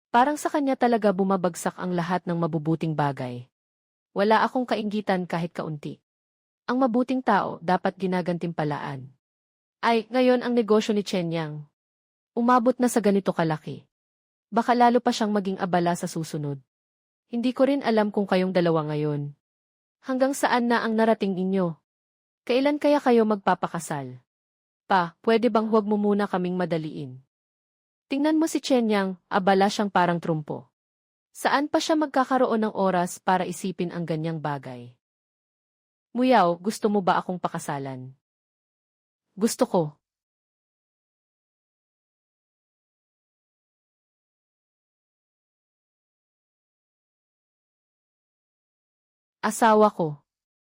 Speaker 1: Parang sa kanya talaga bumabagsak ang lahat ng mabubuting bagay. Wala akong kainggitan kahit kaunti. Ang mabuting tao dapat ginagantimpalaan. Ay, ngayon ang negosyo ni Chenyang. Umabot na sa ganito kalaki. Baka lalo pa siyang maging abala sa susunod. Hindi ko rin alam kung kayong dalawa ngayon. Hanggang saan na ang narating inyo? Kailan kaya kayo magpapakasal? Pa, pwede bang huwag mo muna kaming madaliin? Tingnan mo si Chenyang, abala siyang parang trumpo. Saan pa siya magkakaroon ng oras para isipin ang ganyang bagay? Muyao, gusto mo ba akong pakasalan? Gusto ko. Asawa ko.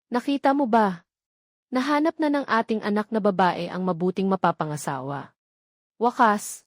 Speaker 1: Nakita mo ba? Nahanap na ng ating anak na babae ang mabuting mapapangasawa. Wakas,